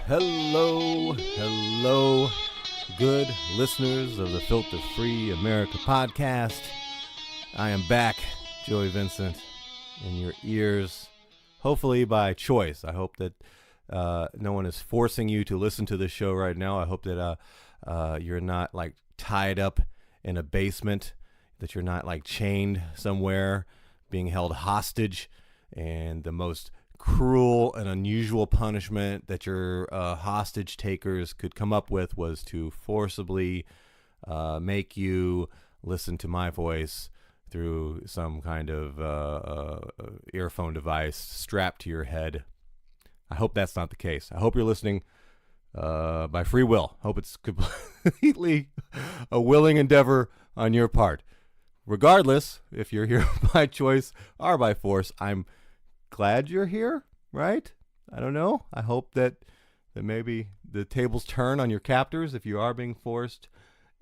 Hello, good listeners of the Filter Free America podcast. I am back, Joey Vincent, in your ears, hopefully by choice. I hope that no one is forcing you to listen to this show right now. I hope that you're not like tied up in a basement, that you're not like chained somewhere, being held hostage, and the most cruel and unusual punishment that your hostage takers could come up with was to forcibly make you listen to my voice through some kind of earphone device strapped to your head. I hope that's not the case. I hope you're listening by free will. I hope it's completely a willing endeavor on your part. Regardless, if you're here by choice or by force, I'm glad you're here, right? I don't know. I hope that maybe the tables turn on your captors if you are being forced,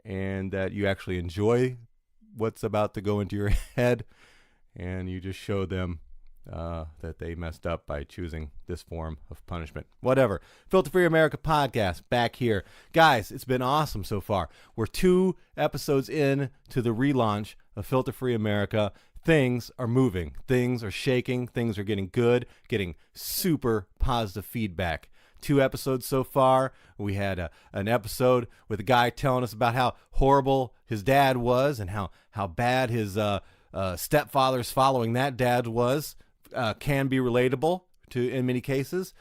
and that you actually enjoy what's about to go into your head, and you just show them that they messed up by choosing this form of punishment. Whatever. Filter Free America podcast back here. Guys, it's been awesome so far. We're 2 episodes in to the relaunch of Filter Free America. Things are moving. Things are shaking. Things are getting good, getting super positive feedback. 2 episodes so far. We had an episode with a guy telling us about how horrible his dad was and how bad his stepfather's following that dad was. Can be relatable to in many cases.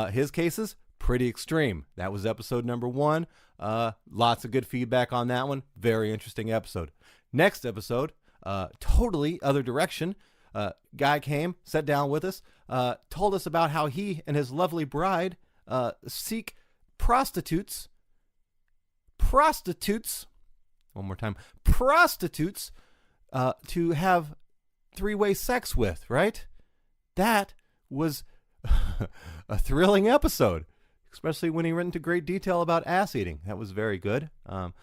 His cases, pretty extreme. That was episode number 1. Lots of good feedback on that one. Very interesting episode. Next episode, totally other direction. Guy came, sat down with us, told us about how he and his lovely bride seek prostitutes, one more time, prostitutes to have 3-way sex with, right? That was a thrilling episode, especially when he went into great detail about ass eating. That was very good. An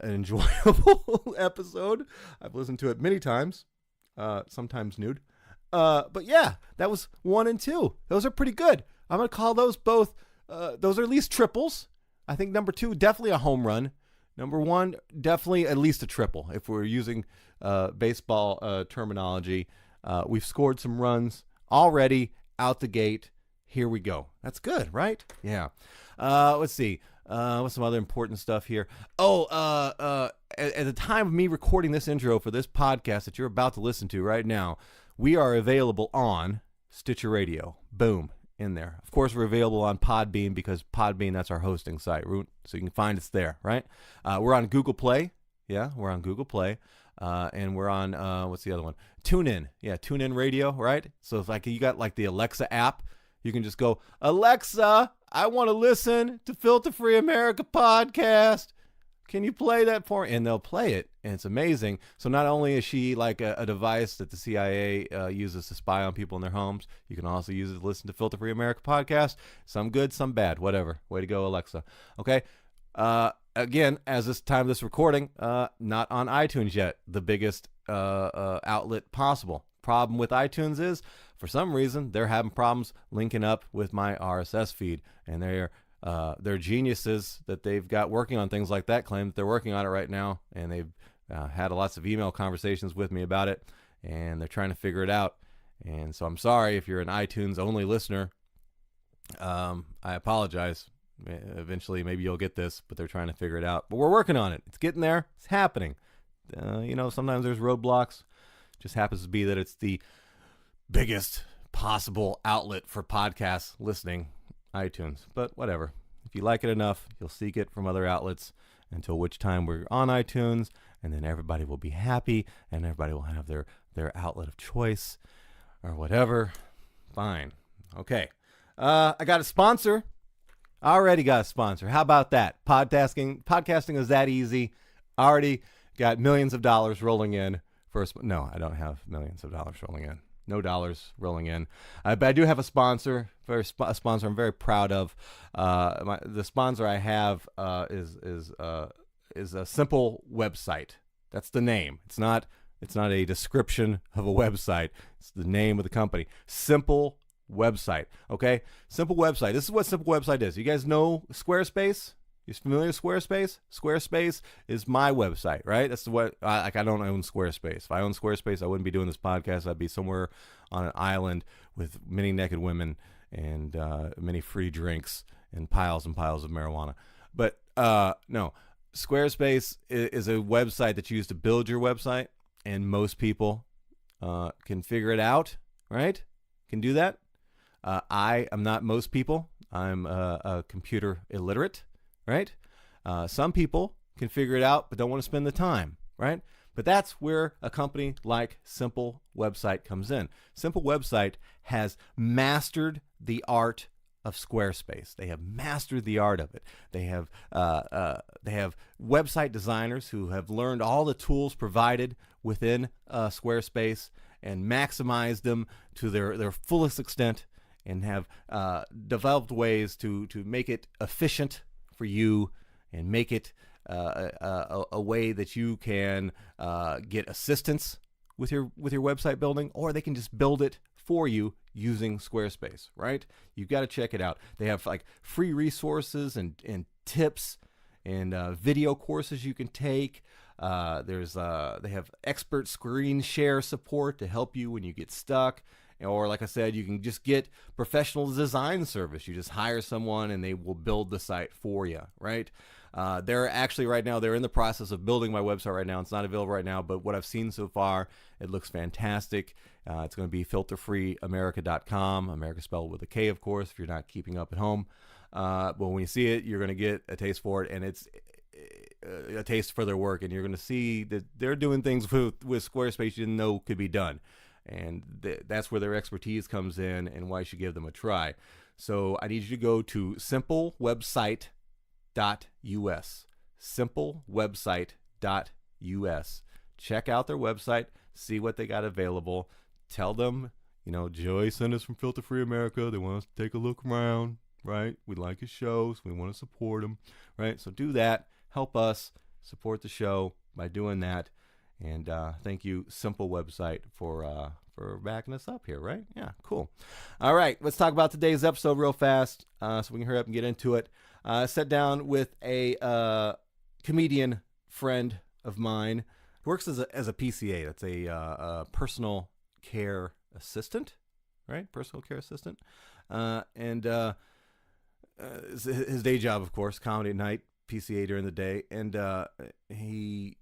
enjoyable episode. I've listened to it many times, sometimes nude. But yeah, that was 1 and 2. Those are pretty good. I'm going to call those both, those are at least triples. I think number 2, definitely a home run. Number 1, definitely at least a triple. If we're using baseball terminology, we've scored some runs already out the gate. Here we go. That's good, right? Yeah. Let's see. What's some other important stuff here? At the time of me recording this intro for this podcast that you're about to listen to right now, we are available on Stitcher Radio. Boom. In there. Of course, we're available on Podbean because Podbean, that's our hosting site. So you can find us there, right? We're on Google Play. Yeah, we're on Google Play. And we're on, what's the other one? TuneIn. Yeah, TuneIn Radio, right? So if like you got like the Alexa app, you can just go, Alexa, I want to listen to Filter Free America podcast. Can you play that for me? And they'll play it, and it's amazing. So not only is she like a device that the CIA uses to spy on people in their homes, you can also use it to listen to Filter Free America podcast. Some good, some bad, whatever. Way to go, Alexa. Okay. Again, as this time of this recording, not on iTunes yet, the biggest outlet possible. Problem with iTunes is, for some reason, they're having problems linking up with my RSS feed, and they're geniuses that they've got working on things like that claim that they're working on it right now, and they've had lots of email conversations with me about it, and they're trying to figure it out. And so I'm sorry if you're an iTunes only listener. I apologize. Eventually maybe you'll get this, but they're trying to figure it out. But we're working on it. It's getting there. It's happening. Sometimes there's roadblocks. Just happens to be that it's the biggest possible outlet for podcast listening, iTunes. But whatever. If you like it enough, you'll seek it from other outlets until which time we're on iTunes, and then everybody will be happy, and everybody will have their outlet of choice or whatever. Fine. Okay. I got a sponsor. I already got a sponsor. How about that? Podcasting is that easy. I already got millions of dollars rolling in. No, I don't have millions of dollars rolling in. No dollars rolling in. But I do have a sponsor. A sponsor I'm very proud of. The sponsor I have is a simple website. That's the name. It's not a description of a website. It's the name of the company. Simple website. Okay, simple website. This is what simple website is. You guys know Squarespace? You familiar with Squarespace? Squarespace is my website, right? That's what I don't own Squarespace. If I owned Squarespace, I wouldn't be doing this podcast. I'd be somewhere on an island with many naked women and many free drinks and piles of marijuana. But no, Squarespace is a website that you use to build your website, and most people can figure it out, right? Can do that. I am not most people. I'm a computer illiterate. Right? Some people can figure it out but don't want to spend the time, right? But that's where a company like Simple Website comes in. Simple Website has mastered the art of Squarespace. They have mastered the art of it. They have website designers who have learned all the tools provided within Squarespace and maximized them to their fullest extent, and have developed ways to make it efficient for you and make it a way that you can get assistance with your website building, or they can just build it for you using Squarespace, right? You've got to check it out. They have like free resources and tips and video courses you can take. They have expert screen share support to help you when you get stuck. Or like I said, you can just get professional design service. You just hire someone and they will build the site for you, right? They're actually right now, they're in the process of building my website right now. It's not available right now, but what I've seen so far, it looks fantastic. It's going to be filterfreeamerica.com. America spelled with a K, of course, if you're not keeping up at home. But when you see it, you're going to get a taste for it, and it's a taste for their work. And you're going to see that they're doing things with Squarespace you didn't know could be done. And that's where their expertise comes in and why you should give them a try. So I need you to go to simplewebsite.us. Simplewebsite.us. Check out their website, see what they got available. Tell them, Joey sent us from Filter Free America. They want us to take a look around, right? We like his shows. We want to support him, right? So do that. Help us support the show by doing that. And thank you, Simple Website, for backing us up here, right? Yeah, cool. All right, let's talk about today's episode real fast so we can hurry up and get into it. I sat down with a comedian friend of mine who works as a PCA. That's a personal care assistant, right? Personal care assistant. And his day job, of course, comedy at night, PCA during the day. And he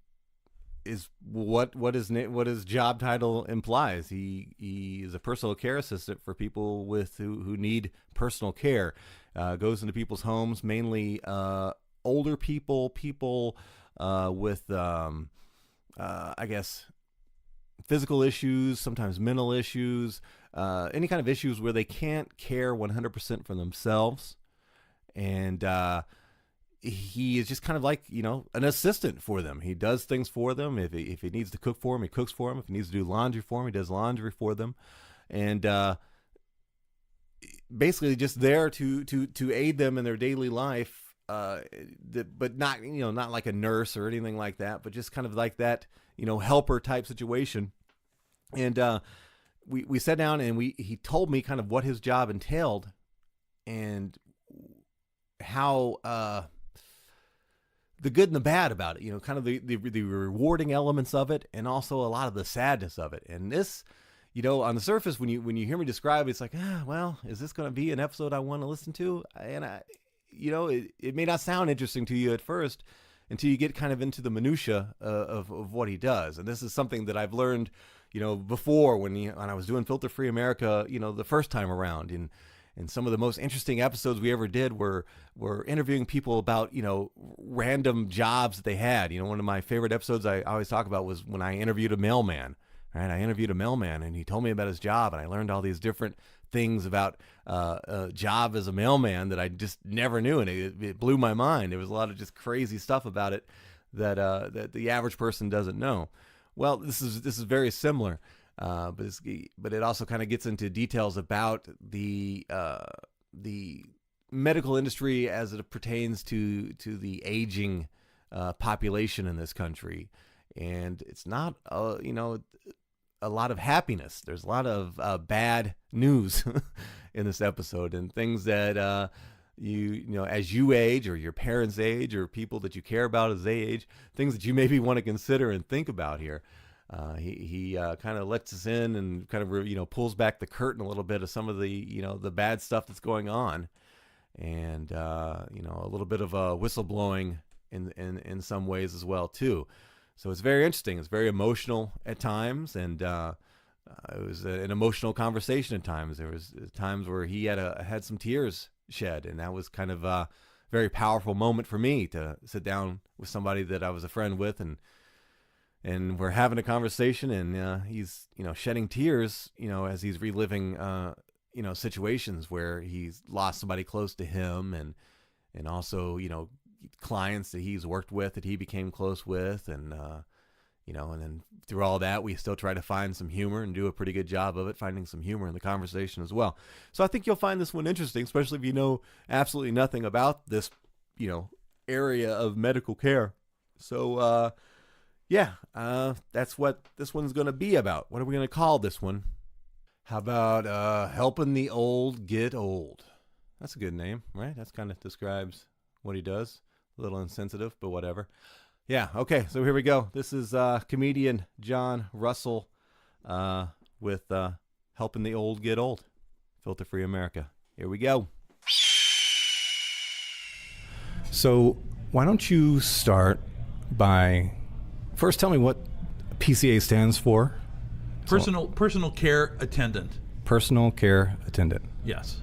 is what his job title implies. He is a personal care assistant for people who need personal care. Goes into people's homes, mainly older people with I guess physical issues, sometimes mental issues, any kind of issues where they can't care 100% for themselves, and he is just kind of like, an assistant for them. He does things for them. If he needs to cook for them, he cooks for them. If he needs to do laundry for them, he does laundry for them. And basically just there to aid them in their daily life, but not, not like a nurse or anything like that, but just kind of like that, helper type situation. And we sat down and he told me kind of what his job entailed and how the good and the bad about it, kind of the rewarding elements of it, and also a lot of the sadness of it. And this, on the surface, when you hear me describe it, it's like, well, is this going to be an episode I want to listen to? And it may not sound interesting to you at first until you get kind of into the minutia of what he does. And this is something that I've learned, before when I was doing Filter Free America, the first time around. And some of the most interesting episodes we ever did were interviewing people about, random jobs that they had. One of my favorite episodes I always talk about was when I interviewed a mailman, right? I interviewed a mailman and he told me about his job, and I learned all these different things about a job as a mailman that I just never knew. And it blew my mind. There was a lot of just crazy stuff about it that the average person doesn't know. Well, this is very similar. But it also kind of gets into details about the medical industry as it pertains to the aging population in this country. And it's not a lot of happiness. There's a lot of bad news in this episode, and things that you know, as you age, or your parents age, or people that you care about as they age, things that you maybe want to consider and think about here. He kind of lets us in and kind of, you know, pulls back the curtain a little bit of some of the, you know, the bad stuff that's going on, and you know, a little bit of a whistleblowing in some ways as well too. So it's very interesting. It's very emotional at times, and it was an emotional conversation at times. There was times where he had some tears shed, and that was kind of a very powerful moment for me to sit down with somebody that I was a friend with, and we're having a conversation, and he's, you know, shedding tears, you know, as he's reliving you know, situations where he's lost somebody close to him, and also, you know, clients that he's worked with that he became close with, and you know, and then through all that, we still try to find some humor and do a pretty good job of it, finding some humor in the conversation as well. So I think you'll find this one interesting, especially if you know absolutely nothing about this, you know, area of medical care. So yeah, that's what this one's going to be about. What are we going to call this one? How about helping the old get old? That's a good name, right? That's kind of describes what he does. A little insensitive, but whatever. Yeah, okay, so here we go. This is comedian John Russell with Helping the Old Get Old. Filter Free America. Here we go. So why don't you start by first tell me what PCA stands for? Personal care attendant. Personal care attendant. Yes.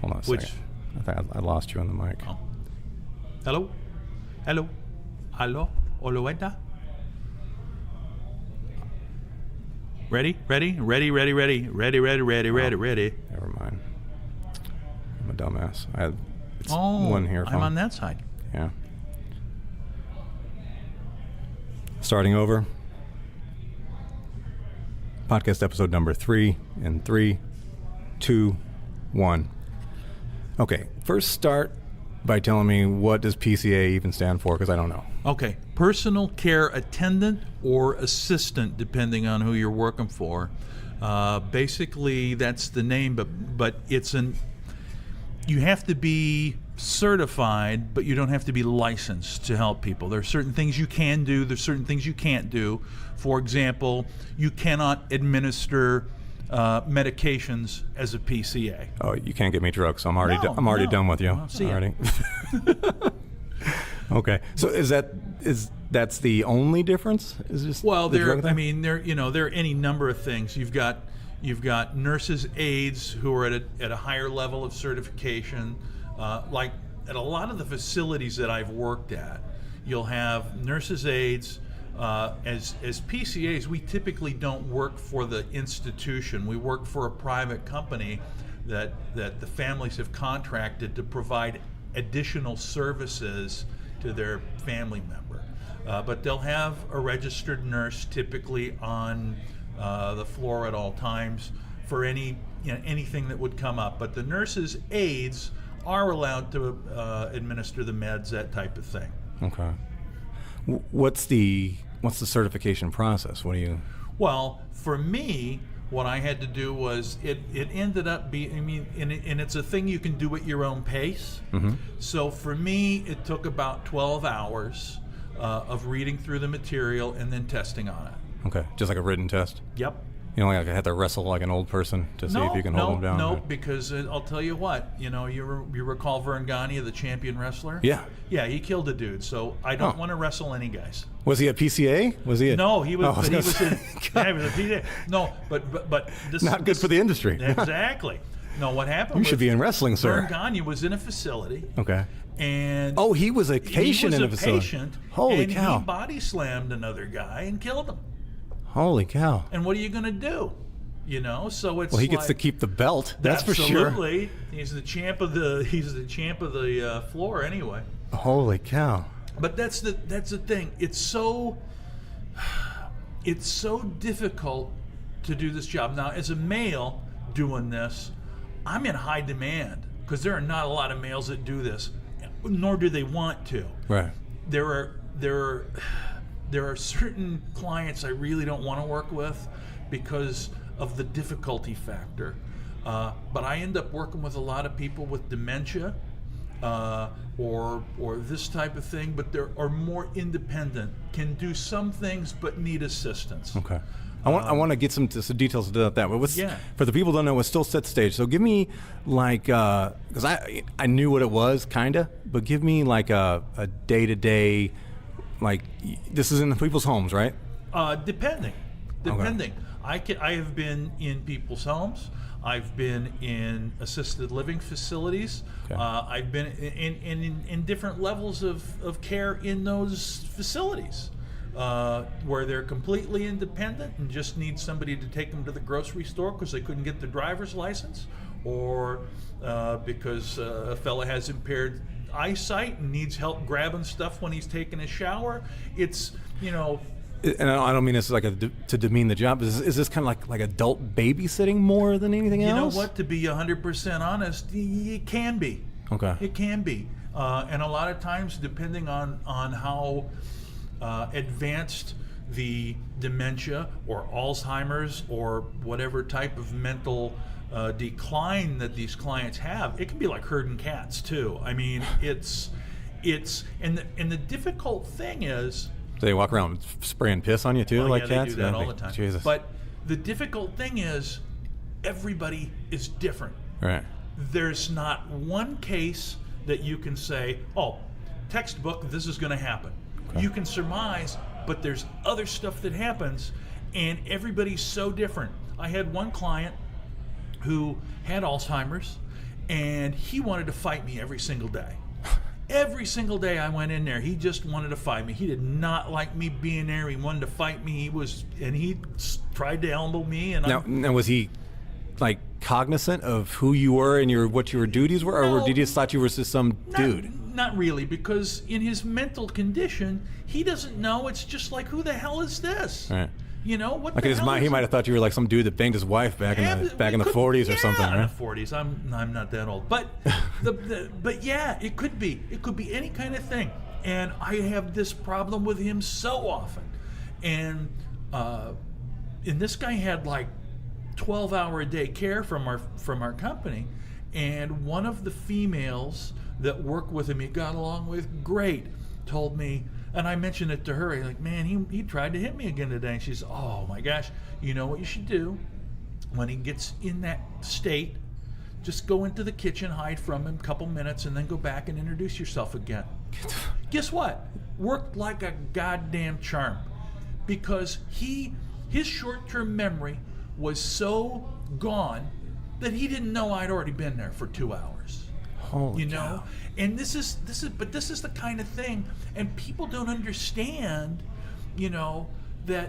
Hold on a second. I thought I lost you on the mic. Oh. Hello? Hello? Hello? Olueta? Ready? Ready? Ready, ready, ready. Ready, ready, ready, ready, ready. Never mind. I'm a dumbass. It's one here. I'm on that side. Yeah. Starting over. Podcast episode number 3 in 3, 2, 1. Okay, first start by telling me, what does PCA even stand for, because I don't know. Okay, personal care attendant or assistant, depending on who you're working for. Basically, that's the name, but it's you have to be certified, but you don't have to be licensed to help people. There are certain things you can do. There's certain things you can't do. For example, you cannot administer medications as a PCA. Oh, you can't get me drugs. So I'm already done with you. Well, see already. Okay. So that's the only difference? Is just there are any number of things. You've got nurses aides who are at a higher level of certification. Like at a lot of the facilities that I've worked at, you'll have nurses aides. As PCAs, we typically don't work for the institution. We work for a private company that the families have contracted to provide additional services to their family member. But they'll have a registered nurse typically on the floor at all times for anything that would come up. But the nurses' aides are allowed to administer the meds, that type of thing. Okay. What's the certification process? What do you? Well, for me, what I had to do was it ended up being, and it's a thing you can do at your own pace. Mm-hmm. So for me, it took about 12 hours of reading through the material and then testing on it. Okay, just like a written test. Yep. You know, like I had to wrestle like an old person to see if you can hold them down. No, because I'll tell you what, you recall Vern Gagne, the champion wrestler? Yeah. Yeah, he killed a dude, so I don't want to wrestle any guys. Was he a PCA? No, he was. He was a PCA. No, but this not good for the industry. Exactly. No, what happened? You should be in wrestling, sir. Vern Gagne was in a facility. Okay. And he was a patient in a facility. Holy cow! And he body slammed another guy and killed him. Holy cow! And what are you going to do? So it's he gets to keep the belt. That's for sure. Absolutely, he's the champ of the floor anyway. Holy cow! But that's the thing. It's so difficult to do this job. Now, as a male doing this, I'm in high demand because there are not a lot of males that do this, nor do they want to. Right. There are certain clients I really don't want to work with because of the difficulty factor. But I end up working with a lot of people with dementia or this type of thing, but they are more independent, can do some things but need assistance. Okay. I want to get some details about that. But for the people who don't know, it's still set stage. So give me like, because I knew what it was, kind of, but give me like a day-to-day, like this is in the people's homes, right? Depending. Okay. I have been in people's homes. I've been in assisted living facilities. Okay. I've been in different levels of care in those facilities. Where they're completely independent and just need somebody to take them to the grocery store because they couldn't get their driver's license, or because a fella has impaired eyesight and needs help grabbing stuff when he's taking a shower. It's, you know... And I don't mean this like to demean the job. Is this kind of like adult babysitting more than anything else? You know what? To be 100% honest, it can be. Okay. It can be. And a lot of times, depending on how... advanced the dementia or Alzheimer's or whatever type of mental decline that these clients have, it can be like herding cats too. I mean, it's and the difficult thing is, do they walk around spraying piss on you too, like yeah, cats? they do that all the time. Jesus. But the difficult thing is, everybody is different. Right. There's not one case that you can say, oh, textbook, this is going to happen. Okay. You can surmise, but there's other stuff that happens, and everybody's so different. I had one client who had Alzheimer's, and he wanted to fight me every single day. Every single day I went in there, he just wanted to fight me. He did not like me being there. He wanted to fight me. He tried to elbow me. And now was he like cognizant of who you were and what your duties were, or did he just thought you were just some dude? Not really, because in his mental condition, he doesn't know. It's just like, who the hell is this? Right. You know what? Like he might have thought you were like some dude that banged his wife back in the 40s or something, right? In the 40s. I'm not that old, but but yeah, it could be. It could be any kind of thing. And I have this problem with him so often, and this guy had like 12-hour-a-day care from our company, and one of the females that worked with him, he got along with great, told me, and I mentioned it to her, like, man, he tried to hit me again today. And she's, oh my gosh, you know what you should do? When he gets in that state, just go into the kitchen, hide from him a couple minutes, and then go back and introduce yourself again. Guess what? Worked like a goddamn charm. Because his short-term memory was so gone that he didn't know I'd already been there for 2 hours. Holy you know, cow. And this is the kind of thing, and people don't understand, you know, that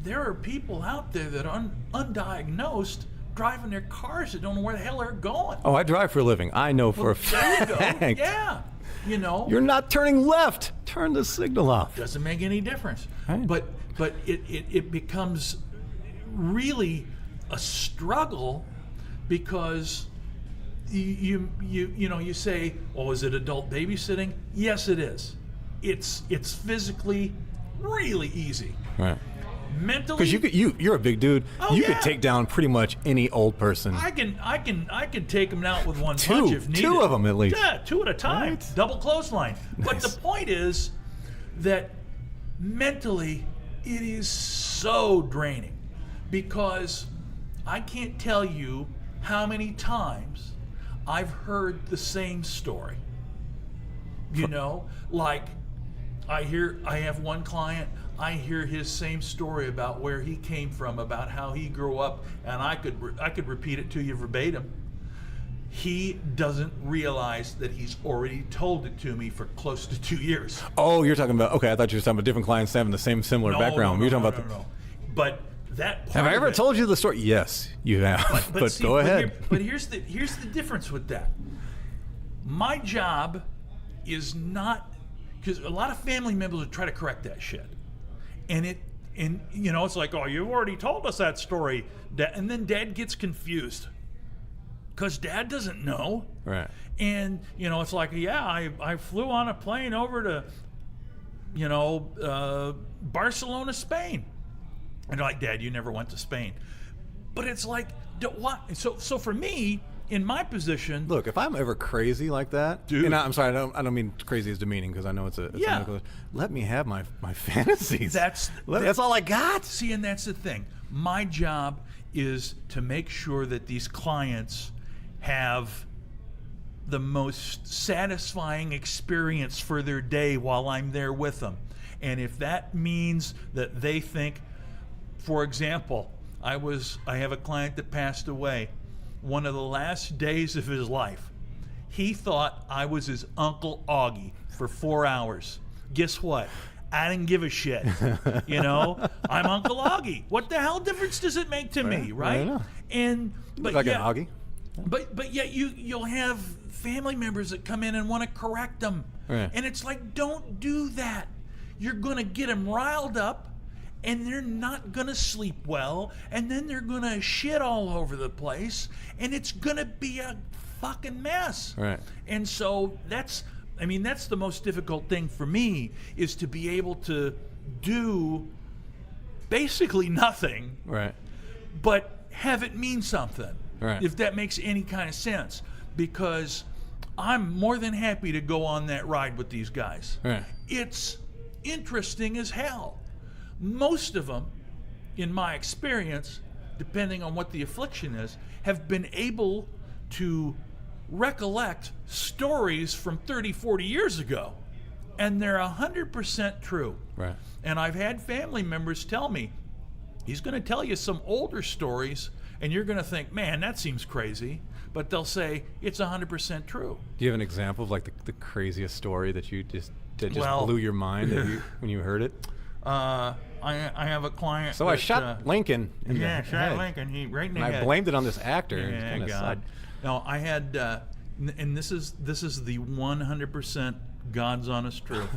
there are people out there that are undiagnosed driving their cars that don't know where the hell they're going. Oh, I drive for a living. I know for a fact. There you go. Yeah, you know, you're not turning left. Turn the signal off. Doesn't make any difference. Right. But it becomes really a struggle because. You say, oh, is it adult babysitting? Yes, it is. It's physically really easy. Right. Mentally, because you're a big dude. You could take down pretty much any old person. I can take them out with one punch if needed. Two of them at least. Yeah, 2 at a time. Right. Double clothesline. Nice. But the point is that mentally it is so draining, because I can't tell you how many times I've heard the same story. You know, like I have one client, I hear his same story about where he came from, about how he grew up, and I could repeat it to you verbatim. He doesn't realize that he's already told it to me for close to 2 years. Oh, you're talking about, okay, I thought you were talking about different clients having the similar background. You're talking about But that part have I ever told you the story? Yes, you have. But see, go ahead. But here's the difference with that. My job is not, because a lot of family members would try to correct that shit, and you know, it's like, oh, you've already told us that story, and then Dad gets confused because Dad doesn't know. Right. And you know, it's like, yeah, I flew on a plane over to, you know, Barcelona, Spain. And they're like, Dad, you never went to Spain. But it's like, what? So for me, in my position, Look, if I'm ever crazy like that, Dude. and I'm sorry, I don't mean crazy as demeaning because I know it's a Yeah. medical- let me have my fantasies. That's all I got. See, and that's the thing. My job is to make sure that these clients have the most satisfying experience for their day while I'm there with them. And if that means that they think, for example, I have a client that passed away. One of the last days of his life, he thought I was his Uncle Augie for 4 hours. Guess what? I didn't give a shit. You know, I'm Uncle Augie. What the hell difference does it make to me, I right? know. And but Like yeah, an Augie. but yet you'll have family members that come in and want to correct them, Right. and it's like, don't do that. You're gonna get them riled up, and they're not gonna sleep well, and then they're gonna shit all over the place, and it's gonna be a fucking mess. Right. And so that's the most difficult thing for me, is to be able to do basically nothing, Right. but have it mean something. Right. If that makes any kind of sense. Because I'm more than happy to go on that ride with these guys. Right. It's interesting as hell. Most of them, in my experience, depending on what the affliction is, have been able to recollect stories from 30, 40 years ago. And they're 100% true. Right. And I've had family members tell me, he's going to tell you some older stories, and you're going to think, man, that seems crazy. But they'll say, it's 100% true. Do you have an example of like the craziest story that Well, blew your mind when you heard it? I have a client. So I shot Lincoln in the shot head, Lincoln. He right in the and head. I blamed it on this actor. and it Yeah, kinda God. sucked. No, I had, and this is the 100% God's honest truth.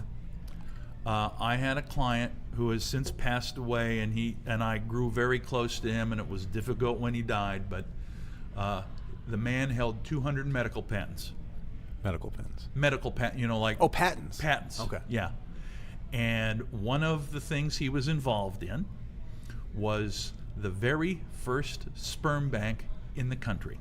I had a client who has since passed away, and I grew very close to him, and it was difficult when he died. But the man held 200 medical patents. Medical pens. Medical patent, like Patents. patents. Okay. Yeah. And one of the things he was involved in was the very first sperm bank in the country,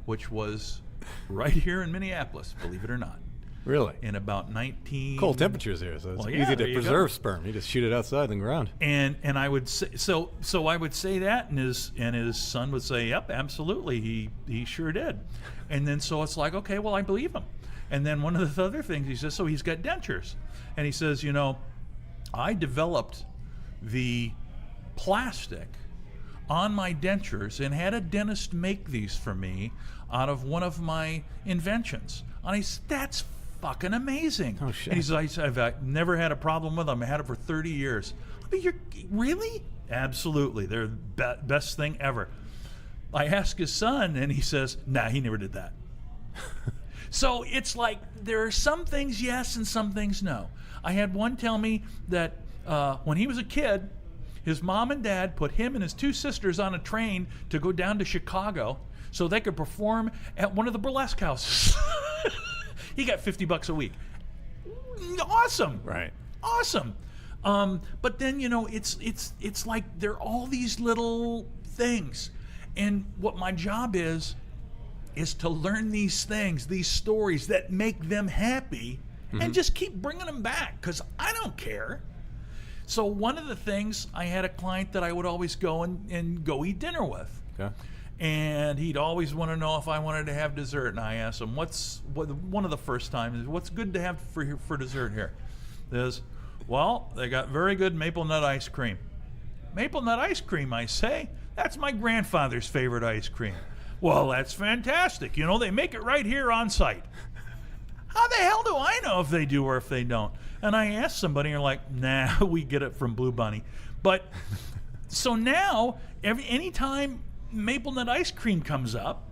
which was right here in Minneapolis, believe it or not, Really? in about 19... Cold temperatures here, so it's Well, yeah, easy there to you preserve go. sperm. You just shoot it outside in the ground. And I would say so I would say that, and his son would say, yep, absolutely, he sure did. And then so it's like, okay, well, I believe him. And then one of the other things he says, so he's got dentures, and he says, I developed the plastic on my dentures and had a dentist make these for me out of one of my inventions. And he said, that's fucking amazing. Oh, shit. And he says, I've never had a problem with them. I had it for 30 years. I mean, you're really? Absolutely. They're the best thing ever. I asked his son, and he says, nah, he never did that. So it's like there are some things yes and some things no. I had one tell me that when he was a kid, his mom and dad put him and his two sisters on a train to go down to Chicago so they could perform at one of the burlesque houses. He got $50 a week. Awesome. Right. Awesome. But then, it's like there are all these little things. And what my job is to learn these things, these stories that make them happy, and just keep bringing them back, because I don't care. So one of the things, I had a client that I would always go and go eat dinner with. Okay. And he'd always want to know if I wanted to have dessert. And I asked him, one of the first times, what's good to have for dessert here? There's, well, they got very good maple nut ice cream. Maple nut ice cream, I say? That's my grandfather's favorite ice cream. Well, that's fantastic. They make it right here on site. How the hell do I know if they do or if they don't? And I asked somebody, and they're like, nah, we get it from Blue Bunny. But so now, anytime maple nut ice cream comes up,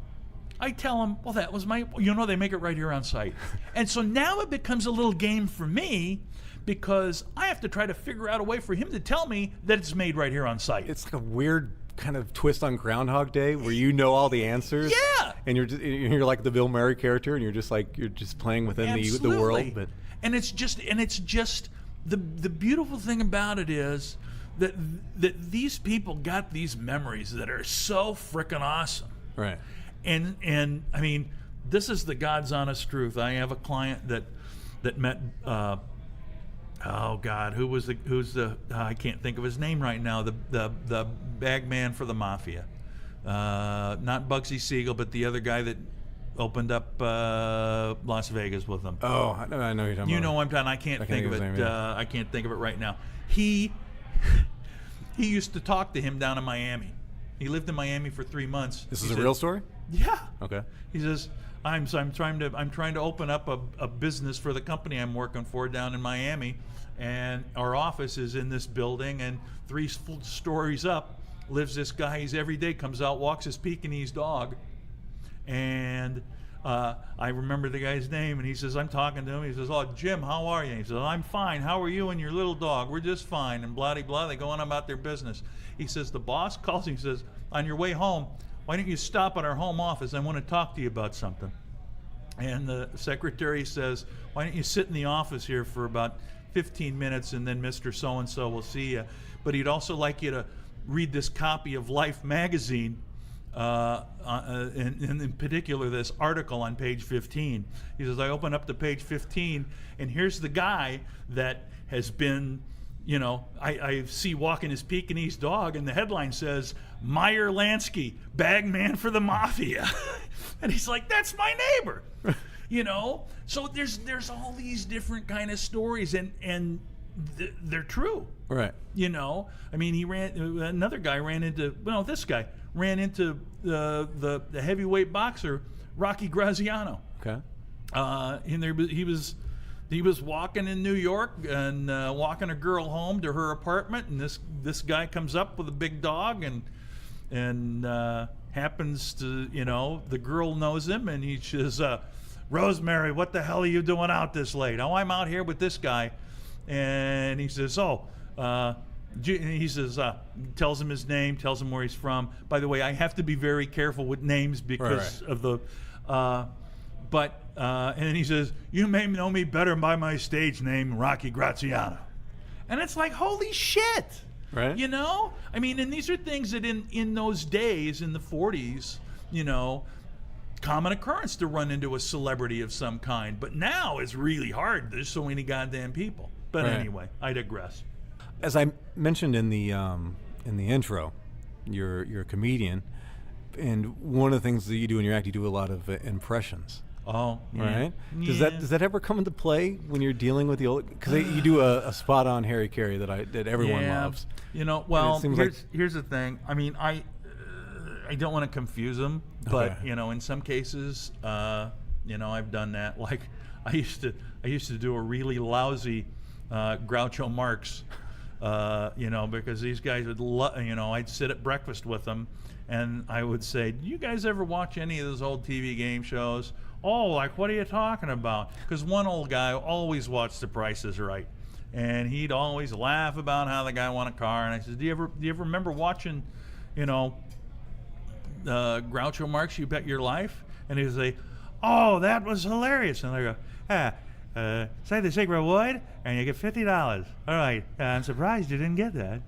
I tell them, well, that was they make it right here on site. And so now it becomes a little game for me, because I have to try to figure out a way for him to tell me that it's made right here on site. It's like a weird kind of twist on Groundhog Day where you know all the answers. Yeah. And you're like the Bill Murray character, and you're just playing within the world. But And it's just the beautiful thing about it is that these people got these memories that are so freaking awesome. Right. And I mean, this is the God's honest truth. I have a client that met oh God, who's the I can't think of his name right now. The bag man for the mafia, not Bugsy Siegel, but the other guy that opened up Las Vegas with them. Oh, I know you're talking about. You know what I'm talking. I can't think of it. Name, yeah. I can't think of it right now. He used to talk to him down in Miami. He lived in Miami for 3 months. This is a real story? Yeah. Okay. He says, I'm trying to open up a business for the company I'm working for down in Miami, and our office is in this building, and 3 stories up lives this guy. He's every day comes out, walks his Pekingese dog, and I remember the guy's name, and he says, I'm talking to him. He says, oh, Jim, how are you? He says, I'm fine. How are you and your little dog? We're just fine. And blah, blah, they go on about their business. He says, the boss calls him. He says, on your way home, why don't you stop at our home office? I want to talk to you about something. And the secretary says, why don't you sit in the office here for about 15 minutes, and then Mr. So-and-so will see you. But he'd also like you to read this copy of Life magazine, and in particular this article on page 15. He says, I open up to page 15, and here's the guy that has been, you know, I see walking his Pekingese dog, and the headline says, Meyer Lansky, bag man for the mafia. And he's like, that's my neighbor. You know? So there's all these different kind of stories, and they're true. Right. You know? I mean, another guy ran into the heavyweight boxer Rocky Graziano. Okay. And he was walking in New York and walking a girl home to her apartment, and this guy comes up with a big dog and happens to, you know, the girl knows him, and he says, Rosemary, what the hell are you doing out this late? Oh, I'm out here with this guy. And he says, he says, tells him his name, tells him where he's from. By the way, I have to be very careful with names because of the, and then he says, you may know me better by my stage name, Rocky Graziano. And it's like, holy shit. Right. You know? I mean, and these are things that in those days, in the 40s, you know, common occurrence to run into a celebrity of some kind. But now it's really hard. There's so many goddamn people. But anyway, I digress. As I mentioned in the intro, you're a comedian, and one of the things that you do in your act, you do a lot of impressions. Oh, yeah. Right? Does that ever come into play when you're dealing with the old? Because you do a spot on Harry Carey that everyone loves. You know, well, here's the thing. I mean, I don't want to confuse them, but you know, in some cases, you know, I've done that. Like I used to do a really lousy Groucho Marx. You know, because these guys would you know, I'd sit at breakfast with them, and I would say, do you guys ever watch any of those old TV game shows? Oh, like, what are you talking about? Because one old guy always watched The Price is Right, and he'd always laugh about how the guy won a car. And I said, do you ever remember watching, you know, Groucho Marx, You Bet Your Life? And he'd say, oh, that was hilarious. And I go, say the secret word, and you get $50. All right, I'm surprised you didn't get that.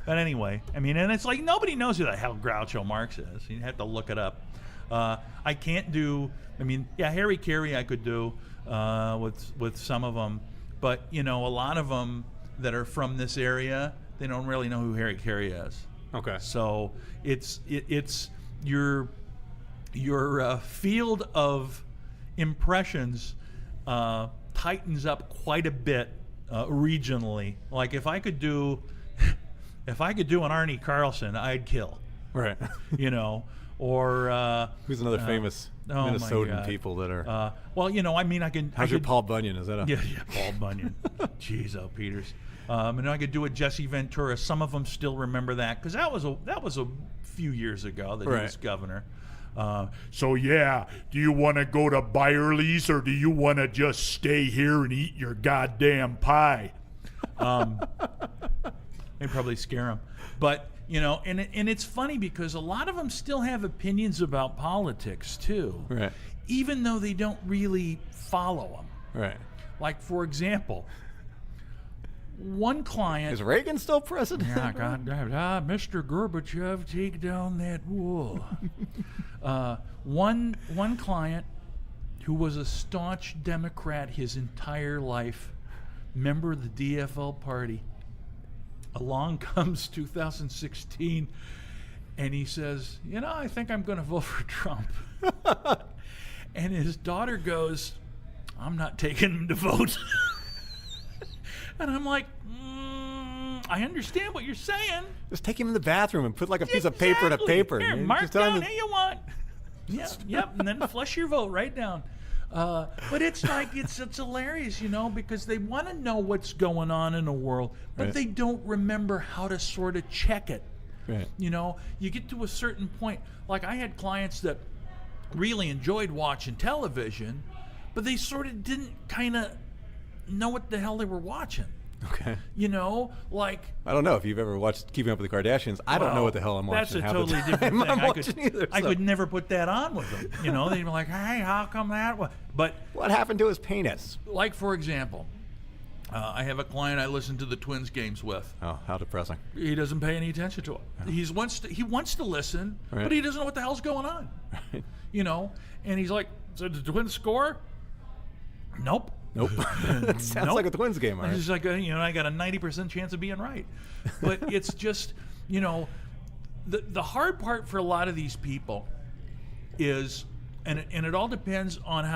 But anyway, I mean, and it's like nobody knows who the hell Groucho Marx is. You have to look it up. I can't do. I mean, yeah, Harry Carey I could do with some of them, but you know, a lot of them that are from this area, they don't really know who Harry Carey is. Okay. So it's your field of impressions tightens up quite a bit regionally. Like if I could do an Arnie Carlson, I'd kill. Right. You know, or who's another famous Minnesotan people that are. Well, you know, I mean, I can. How's your Paul Bunyan? Is that a? Yeah, Paul Bunyan. Jeez, oh, Peters. And I could do a Jesse Ventura. Some of them still remember that because that was a few years ago that he was governor. So yeah, do you want to go to Byerly's or do you want to just stay here and eat your goddamn pie? They probably scare him, but you know, and it's funny because a lot of them still have opinions about politics too, right? Even though they don't really follow them, right? Like for example, one client. Is Reagan still president? Yeah, God damn it. Mr. Gorbachev, take down that wall. One client who was a staunch Democrat his entire life, member of the DFL party. Along comes 2016, and he says, I think I'm going to vote for Trump. And his daughter goes, I'm not taking him to vote. And I'm like, I understand what you're saying. Just take him in the bathroom and put like a piece of paper to paper. Here, Man. mark Just tell him down who you want. Yep, and then flush your vote right down. But it's like, it's hilarious, because they want to know what's going on in the world, but Right. they don't remember how to sort of check it. Right. You get to a certain point. Like, I had clients that really enjoyed watching television, but they sort of didn't kind of know what the hell they were watching. Okay. Like, I don't know if you've ever watched Keeping Up with the Kardashians. I don't know what the hell I'm watching. That's a half the totally time. different thing. I'm I watching either. I so. could never put that on with them. They'd be like, hey, how come that was? But, What happened to his penis? like, for example, I have a client I listen to the Twins games with. Oh, how depressing. He doesn't pay any attention to it. He wants to listen, Right. but he doesn't know what the hell's going on. And he's like, so did the Twins score? Nope. Nope. That sounds Nope. like a Twins game, all right? He's like, I got a 90% chance of being right. But it's just, the hard part for a lot of these people is, and it all depends on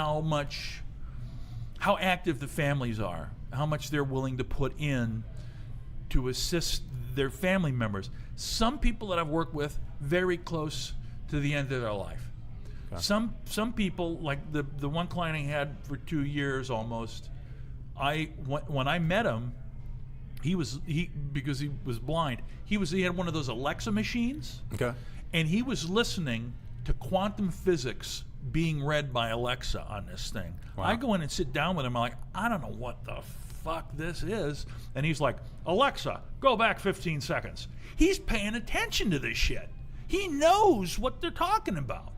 how active the families are, how much they're willing to put in to assist their family members. Some people that I've worked with, very close to the end of their life. Okay. Some people, like the one client I had for 2 years almost, when I met him, because he was blind, he had one of those Alexa machines, Okay. and he was listening to quantum physics being read by Alexa on this thing. Wow. I go in and sit down with him. I'm like, I don't know what the fuck this is. And he's like, Alexa, go back 15 seconds. He's paying attention to this shit. He knows what they're talking about,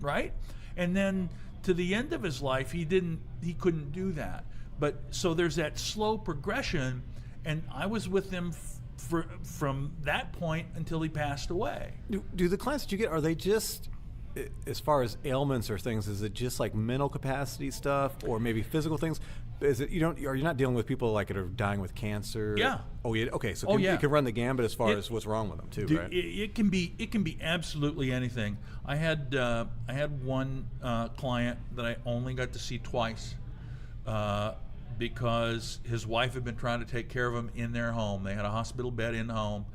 right? And then to the end of his life, he couldn't do that. But so there's that slow progression, and I was with him from that point until he passed away. Do the clients that you get, are they just, as far as ailments or things, is it just like mental capacity stuff or maybe physical things? Is it are you not dealing with people like that are dying with cancer? Yeah. Oh yeah. Okay. So Oh, yeah. you can run the gambit as far It- as what's wrong with them too, Dude, right? it can be absolutely anything. I had one client that I only got to see twice because his wife had been trying to take care of him in their home. They had a hospital bed in home,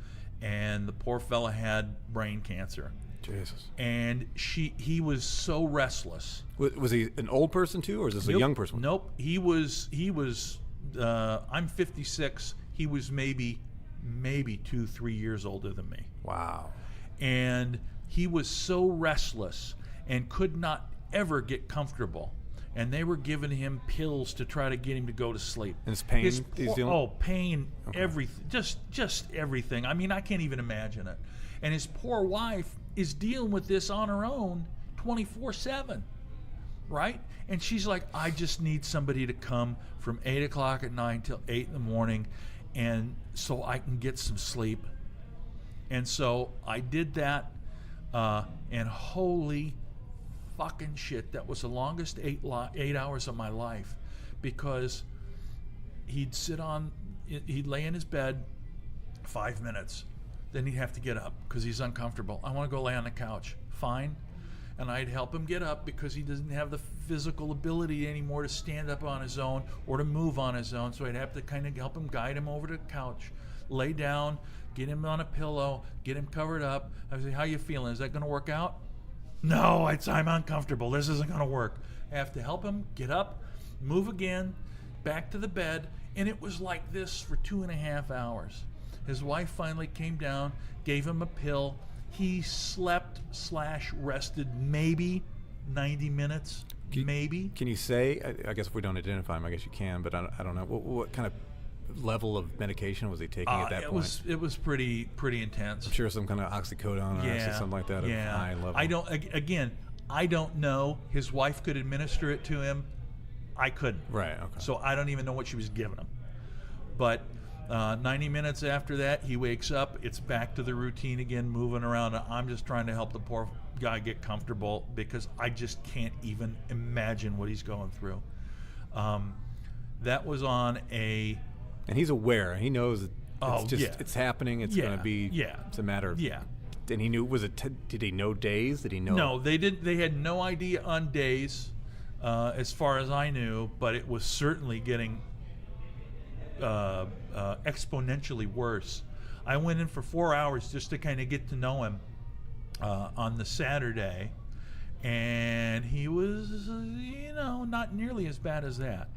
and the poor fella had brain cancer. Jesus. And he was so restless. Was he an old person too, or is this a young person? Nope. He was. I'm 56. He was maybe 2-3 years older than me. Wow. And he was so restless and could not ever get comfortable. And they were giving him pills to try to get him to go to sleep. And his pain he's dealing? Pain, Okay. everything, just everything. I mean, I can't even imagine it. And his poor wife is dealing with this on her own 24/7, right? And she's like, I just need somebody to come from 8 o'clock at night till 8 in the morning, and so I can get some sleep. And so I did that, and holy fucking shit, that was the longest 8 hours of my life, because he'd lay in his bed 5 minutes, then he'd have to get up because he's uncomfortable. I want to go lay on the couch. Fine. And I'd help him get up because he doesn't have the physical ability anymore to stand up on his own or to move on his own. So I'd have to kind of help him, guide him over to the couch, lay down, get him on a pillow, get him covered up. I'd say, how you feeling? Is that going to work out? No, I'm uncomfortable. This isn't going to work. I have to help him get up, move again, back to the bed. And it was like this for 2.5 hours. His wife finally came down, gave him a pill. He slept/rested maybe 90 minutes, maybe. Can you say? I guess if we don't identify him, I guess you can. But I don't know what kind of level of medication was he taking at that point? It was pretty intense. I'm sure some kind of oxycodone or something like that. Yeah. Of high level. I don't know. His wife could administer it to him. I couldn't. Right. Okay. So I don't even know what she was giving him. But 90 minutes after that, he wakes up. It's back to the routine again, moving around. I'm just trying to help the poor guy get comfortable because I just can't even imagine what he's going through. That was on a... And he's aware. He knows Oh, it's just yeah. it's happening. It's Yeah, going to be. yeah. It's a matter of. Yeah. And he knew. Was it? Did he know days? Did he know? No, they didn't. They had no idea on days, as far as I knew. But it was certainly getting exponentially worse. I went in for 4 hours just to kind of get to know him on the Saturday, and he was, not nearly as bad as that.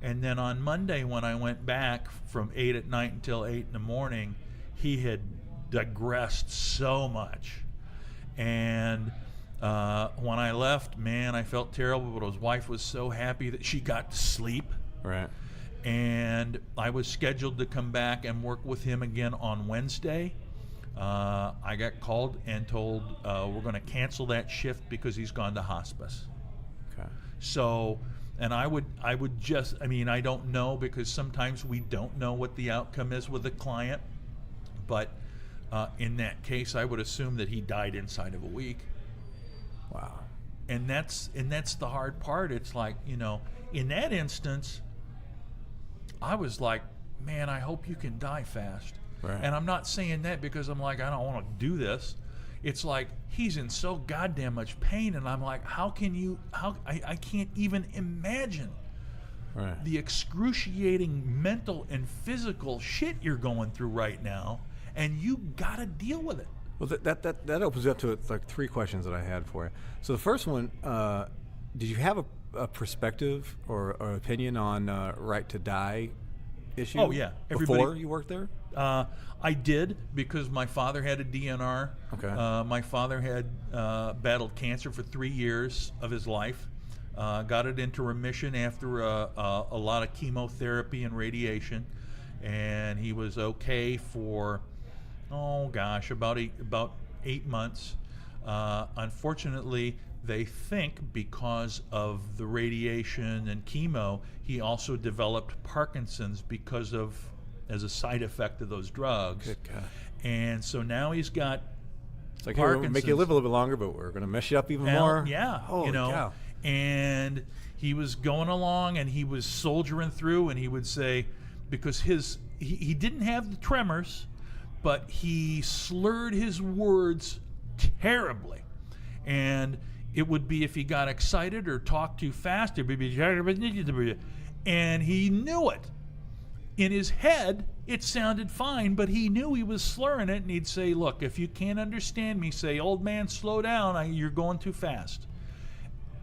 And then on Monday, when I went back from 8 at night until 8 in the morning, he had digressed so much. And when I left, man, I felt terrible, but his wife was so happy that she got to sleep. Right. And I was scheduled to come back and work with him again on Wednesday. I got called and told we're going to cancel that shift because he's gone to hospice. Okay. So, and I would just, I don't know, because sometimes we don't know what the outcome is with a client, but in that case, I would assume that he died inside of a week. Wow. And that's the hard part. It's like, in that instance, I was like, man, I hope you can die fast. Right. And I'm not saying that because I'm like, I don't want to do this. It's like, he's in so goddamn much pain, and I'm like, I can't even imagine Right. the excruciating mental and physical shit you're going through right now, and you gotta deal with it. Well, that opens up to it's like three questions that I had for you. So the first one, did you have a perspective or opinion on right to die issue? Oh, yeah. Before you worked there? I did, because my father had a DNR. Okay. My father had battled cancer for 3 years of his life. Got it into remission after a lot of chemotherapy and radiation, and he was okay for about 8 months. Unfortunately, they think because of the radiation and chemo, he also developed Parkinson's as a side effect of those drugs. Good God. And so now he's got It's like, hey, we'll make you live a little bit longer, but we're going to mess you up even more. Yeah, Holy cow. And he was going along, and he was soldiering through, and he would say, because he didn't have the tremors, but he slurred his words terribly. And it would be if he got excited or talked too fast, and he knew it. In his head, it sounded fine, but he knew he was slurring it, and he'd say, look, if you can't understand me, say, old man, slow down, you're going too fast.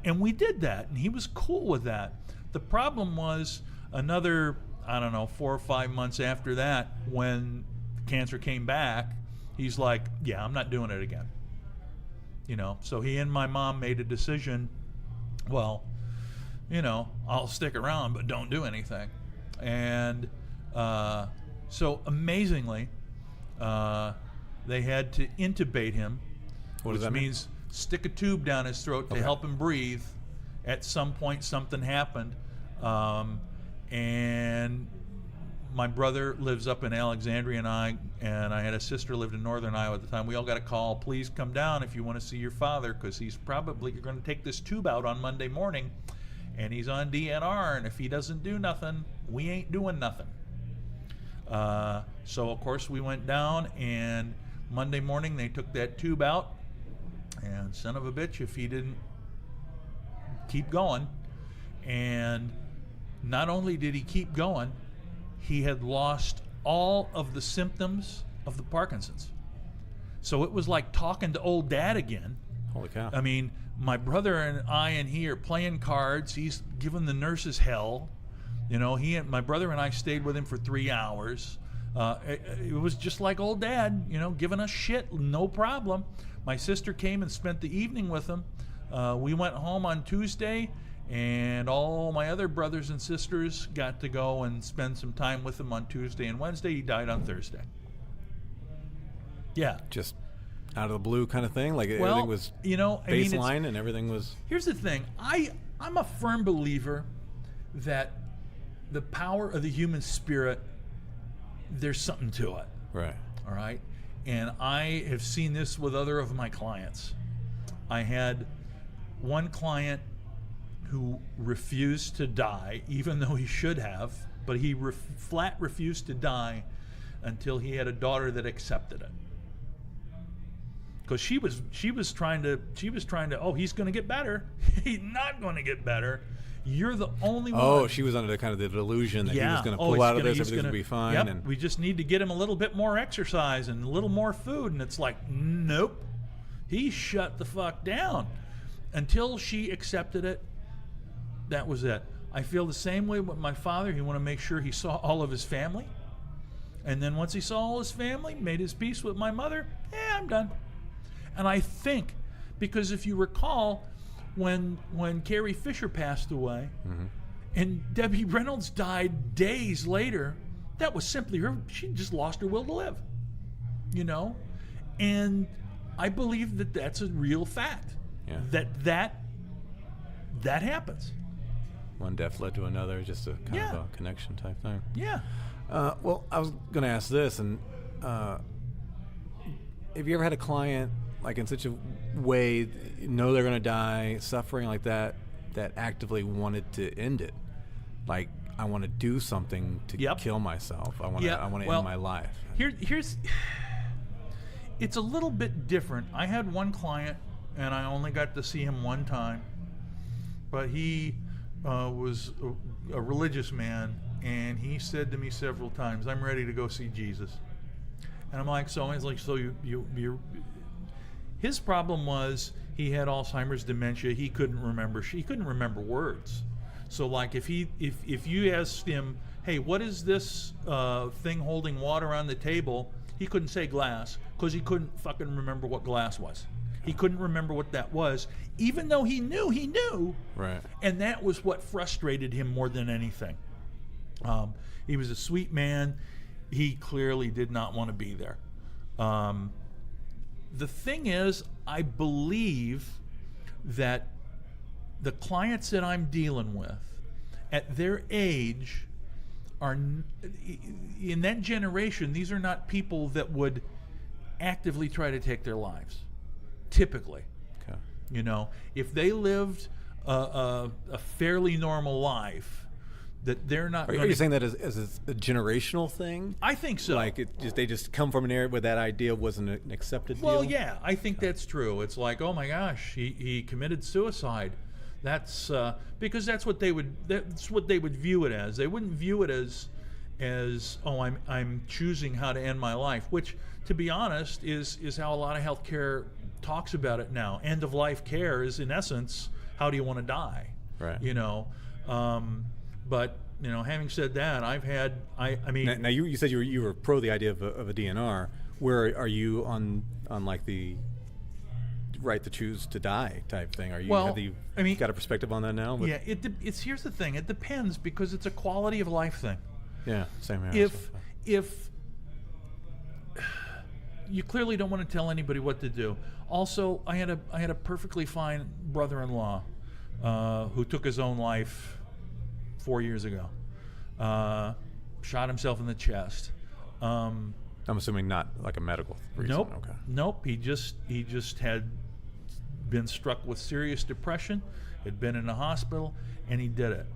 And we did that, and he was cool with that. The problem was another, 4 or 5 months after that, when cancer came back, he's like, yeah, I'm not doing it again. So he and my mom made a decision, well, I'll stick around, but don't do anything. And so amazingly, they had to intubate him, What does which that mean? means stick a tube down his throat to Okay. help him breathe. At some point, something happened, and my brother lives up in Alexandria, and I had a sister lived in northern Iowa at the time. We all got a call, please come down if you want to see your father, because he's probably going to take this tube out on Monday morning, and he's on DNR, and if he doesn't do nothing, we ain't doing nothing. So, of course, we went down, and Monday morning they took that tube out, and son of a bitch, if he didn't keep going. And not only did he keep going, he had lost all of the symptoms of the Parkinson's. So it was like talking to old dad again. Holy cow. My brother and I and he are playing cards. He's giving the nurses hell. My brother and I stayed with him for 3 hours. It was just like old dad, giving us shit, no problem. My sister came and spent the evening with him. We went home on Tuesday, and all my other brothers and sisters got to go and spend some time with him on Tuesday and Wednesday. He died on Thursday. Yeah. Just out of the blue kind of thing? Like Well, everything was it's- baseline and everything was... Here's the thing. I'm a firm believer that the power of the human spirit there's something to it. Right. All right. And I have seen this with other of my clients. I had one client who refused to die, even though he should have, but he flat refused to die until he had a daughter that accepted it. Because she was trying to, oh, he's going to get better. He's not going to get better. You're the only one. Oh, she was under the kind of the delusion that he was going to pull out of this, everything's going to be fine. Yep, and we just need to get him a little bit more exercise and a little more food. And it's like, nope. He shut the fuck down. Until she accepted it, that was it. I feel the same way with my father. He wanted to make sure he saw all of his family. And then once he saw all his family, made his peace with my mother, I'm done. And I think, because if you recall, when Carrie Fisher passed away, and Debbie Reynolds died days later, that was simply her. She just lost her will to live, you know. And I believe that that's a real fact. Yeah. That happens. one death led to another, just a kind of a connection type thing. Yeah. Well, I was going to ask this, and have you ever had a client, like in such a way, know they're going to die, suffering like that, that actively wanted to end it? Like, I want to do something to kill myself. I want to end my life. Here's it's a little bit different. I had one client, and I only got to see him one time, but he was a religious man, and he said to me several times, "I'm ready to go see Jesus." And I'm like, so he's like, so you're. His problem was he had Alzheimer's dementia. He couldn't remember words. So like if you asked him, hey, what is this thing holding water on the table? He couldn't say glass because he couldn't fucking remember what glass was. He couldn't remember what that was, even though he knew. Right. And that was what frustrated him more than anything. He was a sweet man. He clearly did not want to be there. The thing is, I believe that the clients that I'm dealing with at their age are, in that generation, these are not people that would actively try to take their lives, typically. Okay. You know, if they lived a fairly normal life, that they're not. Are you saying that as a generational thing? I think so. Like they just come from an area where that idea wasn't an accepted deal? Well, yeah, I think that's true. It's like, oh my gosh, he committed suicide. That's because that's what they would view it as. They wouldn't view it as oh, I'm choosing how to end my life, which, to be honest, is how a lot of healthcare talks about it now. End of life care is, in essence, how do you want to die? Right. You know. But you know, having said that, I mean. Now you said you were pro the idea of a DNR. Where are you on like the right to choose to die type thing? Are you got a perspective on that now? Yeah, here's the thing. It depends because it's a quality of life thing. Yeah, same here. If you clearly don't want to tell anybody what to do. Also, I had a perfectly fine brother-in-law who took his own life 4 years ago. Shot himself in the chest. I'm assuming not like a medical reason. Nope. Okay. Nope. He just had been struck with serious depression, had been in a hospital, and he did it.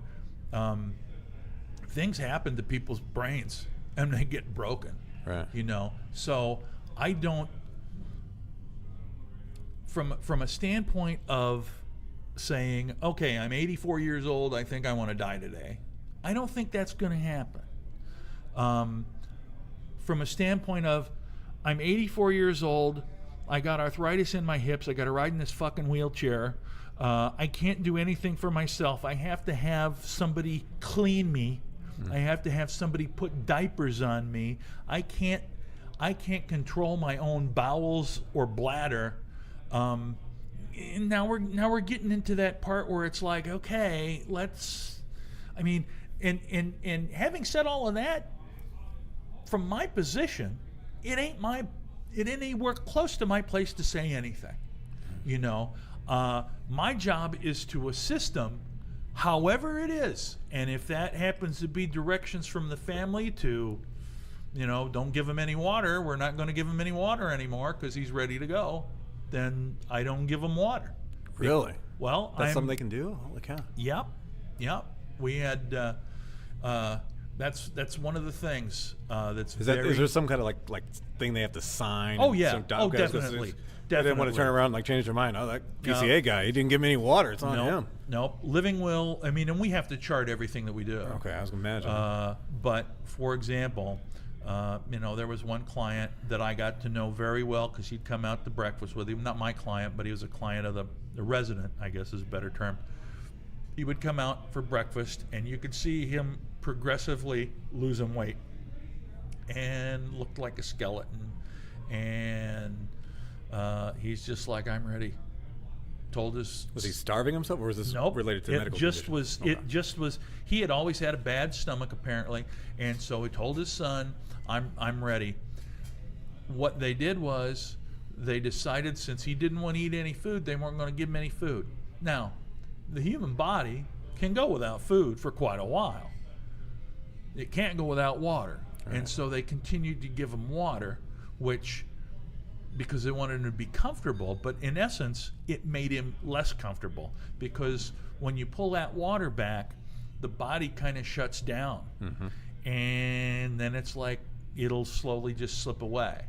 Things happen to people's brains, and they get broken. Right. You know. So I don't. From a standpoint of saying, okay, I'm 84 years old, I think I want to die today, I don't think that's going to happen. From a standpoint of, I'm 84 years old, I got arthritis in my hips, I got to ride in this fucking wheelchair, I can't do anything for myself, I have to have somebody clean me, I have to have somebody put diapers on me, I can't control my own bowels or bladder. And now we're getting into that part where it's like, okay, and having said all of that, from my position, it ain't anywhere close to my place to say anything. You know, my job is to assist them however it is, and if that happens to be directions from the family to don't give him any water. We're not going to give him any water anymore because he's ready to go. Then I don't give him water. Really? Well, That's something they can do? Holy cow. Yep. We had. That's one of the things that's Is there some kind of like thing they have to sign? Oh, yeah. Okay, Definitely. They didn't want to turn around and like change their mind. Oh, that PCA guy, he didn't give me any water. It's on him. Nope. Living will. I mean, and we have to chart everything that we do. Okay, I was gonna imagine. But for example, there was one client that I got to know very well because he'd come out to breakfast with him. Not my client, but he was a client of the resident, I guess is a better term. He would come out for breakfast, and you could see him progressively losing weight and looked like a skeleton. And he's just like, I'm ready. Told us. Was he starving himself, or was this related to medical condition? It just was. He had always had a bad stomach apparently, and so he told his son, "I'm ready." What they did was they decided since he didn't want to eat any food, they weren't going to give him any food. Now, the human body can go without food for quite a while. It can't go without water, and so they continued to give him water, which. Because they wanted him to be comfortable, but in essence, it made him less comfortable because when you pull that water back, the body kind of shuts down, and then it's like it'll slowly just slip away.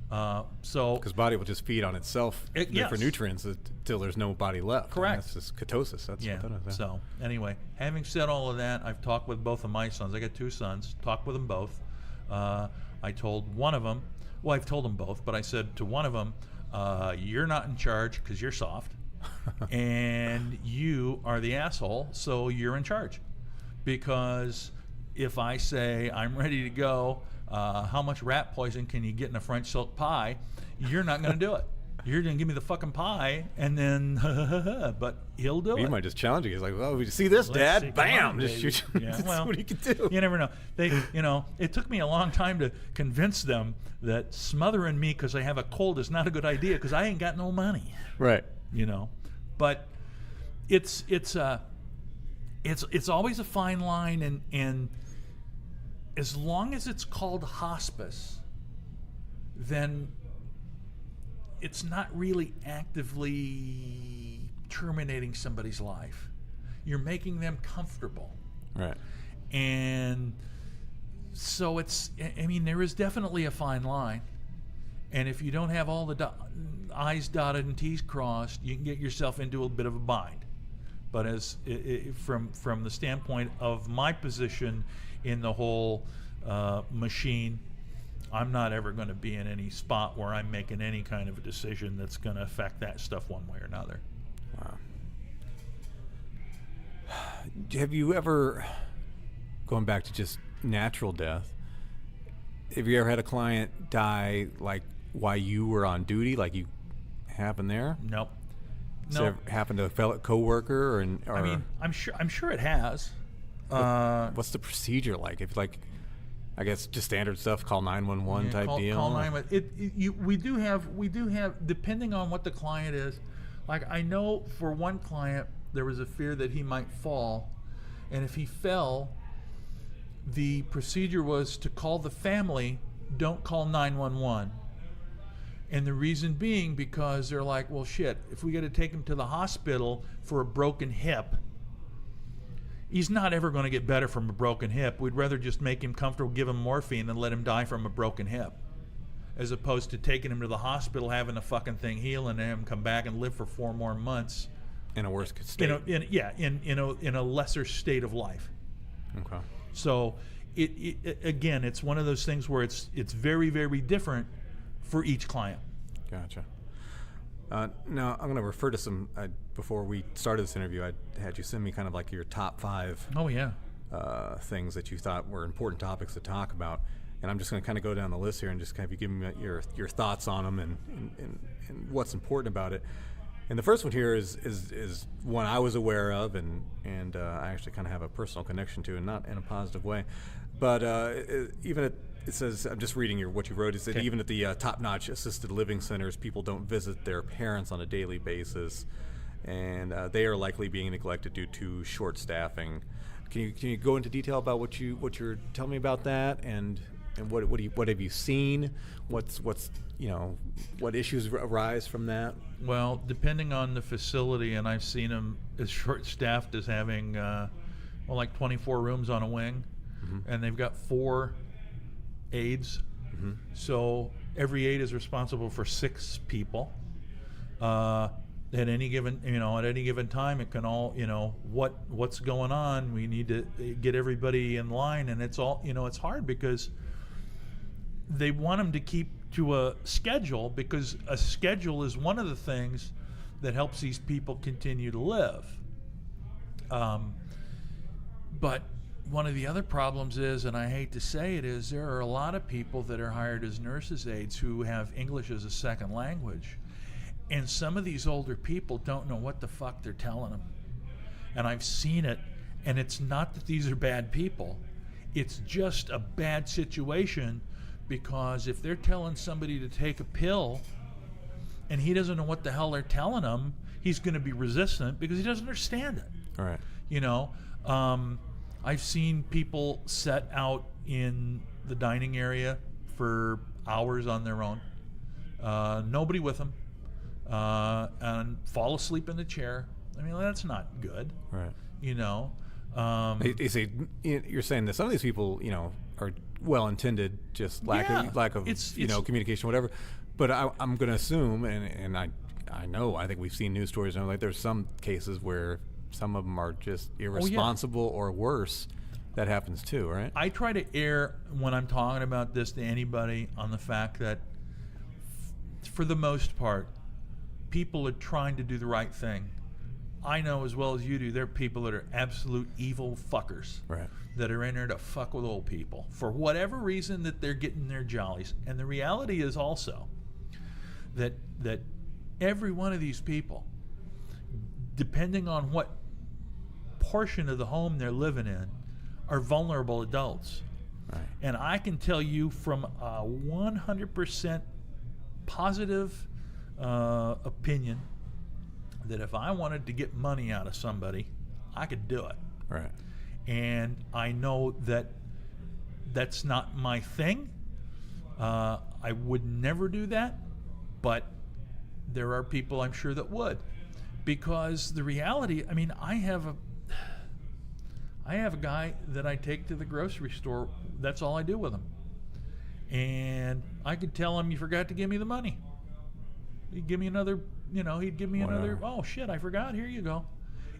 Because body will just feed on itself for nutrients until there's no body left. Correct. And that's just ketosis. That's what that is. So anyway, having said all of that, I've talked with both of my sons. I got 2 sons. Talked with them both. I told one of them. Well, I've told them both, but I said to one of them, you're not in charge because you're soft, and you are the asshole, so you're in charge. Because if I say I'm ready to go, how much rat poison can you get in a French silk pie? You're not going to do it. You're going to give me the fucking pie, and then, but he'll do it. He might just challenge you. He's like, well, you see this, Dad? See, Bam! on, just shoot you. Yeah, That's well, what he can do. You never know. It took me a long time to convince them that smothering me because I have a cold is not a good idea because I ain't got no money. Right. But it's always a fine line, and as long as it's called hospice, then it's not really actively terminating somebody's life. You're making them comfortable. Right. And so there is definitely a fine line. And if you don't have all the I's dotted and T's crossed, you can get yourself into a bit of a bind. But from the standpoint of my position in the whole machine, I'm not ever going to be in any spot where I'm making any kind of a decision that's going to affect that stuff one way or another. Wow. Have you ever, going back to just natural death, have you ever had a client die like while you were on duty, like you happened there? Nope. Does it ever happen to a fellow coworker, or I mean, I'm sure it has. What's the procedure like? If I guess just standard stuff, call 911 type deal. Call 911. We do have depending on what the client is. Like I know for one client there was a fear that he might fall, and if he fell, the procedure was to call the family. Don't call 911. And the reason being because they're like, well, shit, if we got to take him to the hospital for a broken hip, he's not ever going to get better from a broken hip. We'd rather just make him comfortable, give him morphine, and let him die from a broken hip, as opposed to taking him to the hospital, having the fucking thing heal, and having him come back and live for 4 more months in a worse state. In a lesser state of life. Okay. So it again, it's one of those things where it's very, very different for each client. Gotcha. Now, I'm going to refer to some, before we started this interview, I had you send me kind of like your top 5 things that you thought were important topics to talk about. And I'm just going to kind of go down the list here and just kind of give me your thoughts on them and what's important about it. And the first one here is one I was aware of and I actually kind of have a personal connection to, and not in a positive way. But it says, I'm just reading what you wrote, is that even at the top-notch assisted living centers, people don't visit their parents on a daily basis, and they are likely being neglected due to short staffing. Can you go into detail about what you're telling me about that, and And what have you seen? What's what issues arise from that? Well, depending on the facility, and I've seen them as short-staffed as having, like 24 rooms on a wing, and they've got 4 aides. So every aide is responsible for 6 people. At any given time, it can all, what's going on. We need to get everybody in line, and it's all, it's hard because they want them to keep to a schedule, because a schedule is one of the things that helps these people continue to live. But one of the other problems is, and I hate to say it, is there are a lot of people that are hired as nurses' aides who have English as a second language. And some of these older people don't know what the fuck they're telling them. And I've seen it, and it's not that these are bad people. It's just a bad situation, because if they're telling somebody to take a pill and he doesn't know what the hell they're telling him, he's going to be resistant because he doesn't understand it. All right. I've seen people set out in the dining area for hours on their own, nobody with them, and fall asleep in the chair. I mean, that's not good. Right. You're saying that some of these people, are well-intended, just lack of communication, whatever. But I'm going to assume, and I think we've seen news stories, and there's some cases where some of them are just irresponsible or worse. That happens too, right? I try to err when I'm talking about this to anybody on the fact that, for the most part, people are trying to do the right thing. I know as well as you do, there are people that are absolute evil fuckers, right, that are in there to fuck with old people for whatever reason that they're getting their jollies. And the reality is also that every one of these people, depending on what portion of the home they're living in, are vulnerable adults. Right. And I can tell you from a 100% positive opinion that if I wanted to get money out of somebody, I could do it. Right. And I know that that's not my thing. I would never do that, but there are people I'm sure that would. Because the reality, I mean, I have a guy that I take to the grocery store. That's all I do with him. And I could tell him, you forgot to give me the money. He'd give me another, another, oh shit, I forgot, here you go.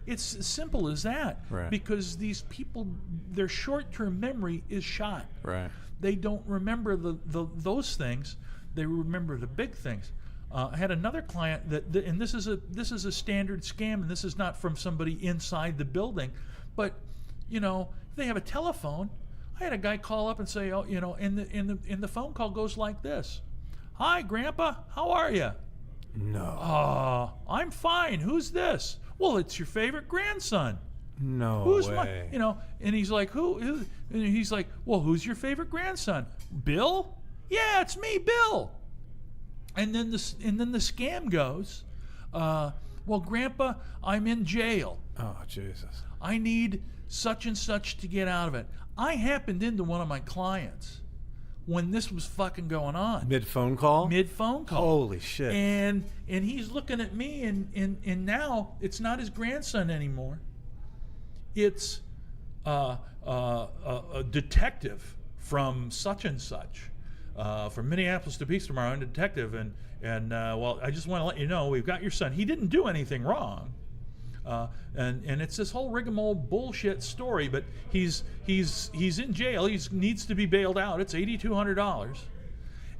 It's as simple as that. Right. Because these people, their short-term memory is shot. Right. They don't remember those things. They remember the big things. I had another client and this is a standard scam, and this is not from somebody inside the building, but they have a telephone. I had a guy call up and say, and the phone call goes like this: "Hi, Grandpa, how are you?" No. I'm fine. Who's this? Well, it's your favorite grandson. No Who's way. And he's like, who? And he's like, well, who's your favorite grandson? Bill? Yeah, it's me, Bill. And then the scam goes, well, Grandpa, I'm in jail. Oh, Jesus. I need such and such to get out of it. I happened into one of my clients when this was fucking going on. Mid-phone call? Mid-phone call. Holy shit. And he's looking at me, and now it's not his grandson anymore. It's a detective from such and such. From Minneapolis to Peace tomorrow, I'm a detective, and well, I just want to let you know we've got your son. He didn't do anything wrong, and it's this whole rigmarole bullshit story. But he's in jail. He needs to be bailed out. It's $8,200,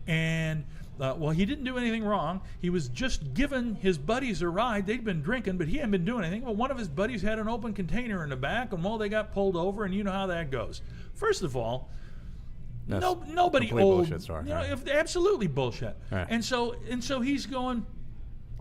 and well, he didn't do anything wrong. He was just giving his buddies a ride. They'd been drinking, but he hadn't been doing anything. Well, one of his buddies had an open container in the back, and well, they got pulled over, and you know how that goes. First of all, nobody old, bullshit story, absolutely bullshit. Right. And so he's going.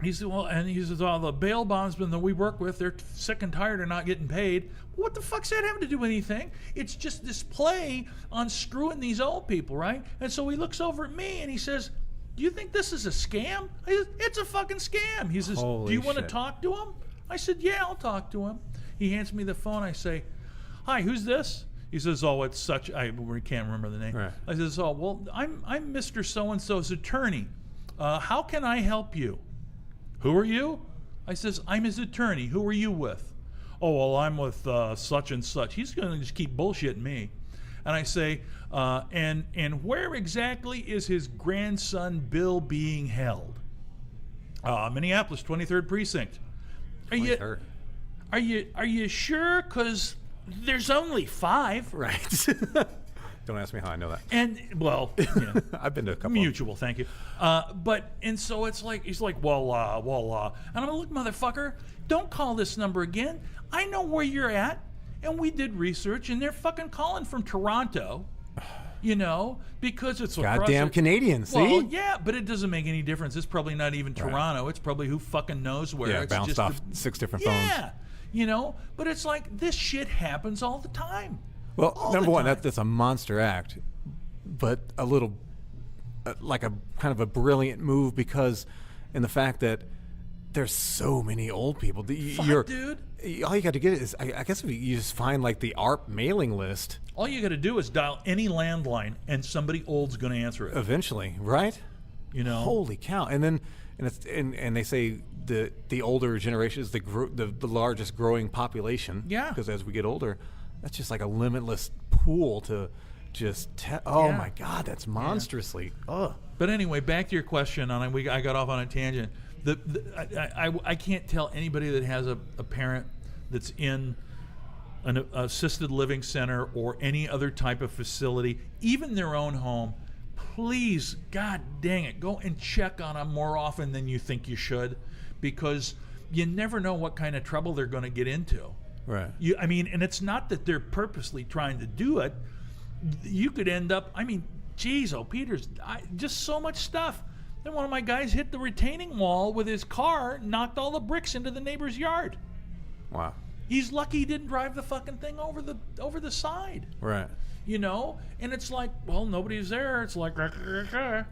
He says, all the bail bondsmen that we work with, they're sick and tired of not getting paid. What the fuck's that having to do with anything? It's just this play on screwing these old people, right? And so he looks over at me and he says, "Do you think this is a scam?" I said, "It's a fucking scam." He says, Holy "Do you want to shit. talk to him?" I said, "Yeah, I'll talk to him." He hands me the phone. I say, "Hi, who's this?" He says, "Oh, it's such." We can't remember the name. Right. I says, "Oh, well, I'm Mr. So and So's attorney. How can I help you?" "Who are you?" I says, "I'm his attorney. Who are you with?" "Oh, well, I'm with such and such." He's going to just keep bullshitting me. And I say, and where exactly is his grandson Bill being held? Minneapolis, 23rd precinct. Are you sure? Because there's only 5. Right. Don't ask me how I know that. And yeah, I've been to a couple. mutual, thank you. And so it's like he's like, well, and I'm like, look, motherfucker, don't call this number again. I know where you're at, and we did research, and they're fucking calling from Toronto. Because it's Goddamn Canadian, see? Well, yeah, but it doesn't make any difference. It's probably not even Toronto. It's probably who fucking knows where. Yeah, It's bounced just off 6 different phones. Yeah, but it's like this shit happens all the time. Well, All number the one, time. that's a monster act, but a little like a kind of a brilliant move because in the fact that there's so many old people. Fuck, dude. All you got to get is, I guess, if you just find like the ARP mailing list. All you got to do is dial any landline, and somebody old's going to answer it. Eventually, right? Holy cow! And they say the older generation is the largest growing population. Yeah. Because as we get older, that's just like a limitless pool to just. Oh Yeah. my God, that's monstrously. Ugh. But anyway, back to your question, and I got off on a tangent. I can't tell anybody that has a parent that's in an assisted living center or any other type of facility, even their own home, please, God dang it, go and check on them more often than you think you should, because you never know what kind of trouble they're going to get into. Right. And it's not that they're purposely trying to do it. You could end up, geez, oh, Peters, just so much stuff. Then one of my guys hit the retaining wall with his car, knocked all the bricks into the neighbor's yard. Wow. He's lucky he didn't drive the fucking thing over the side. Right. And it's like, well, nobody's there. It's like, And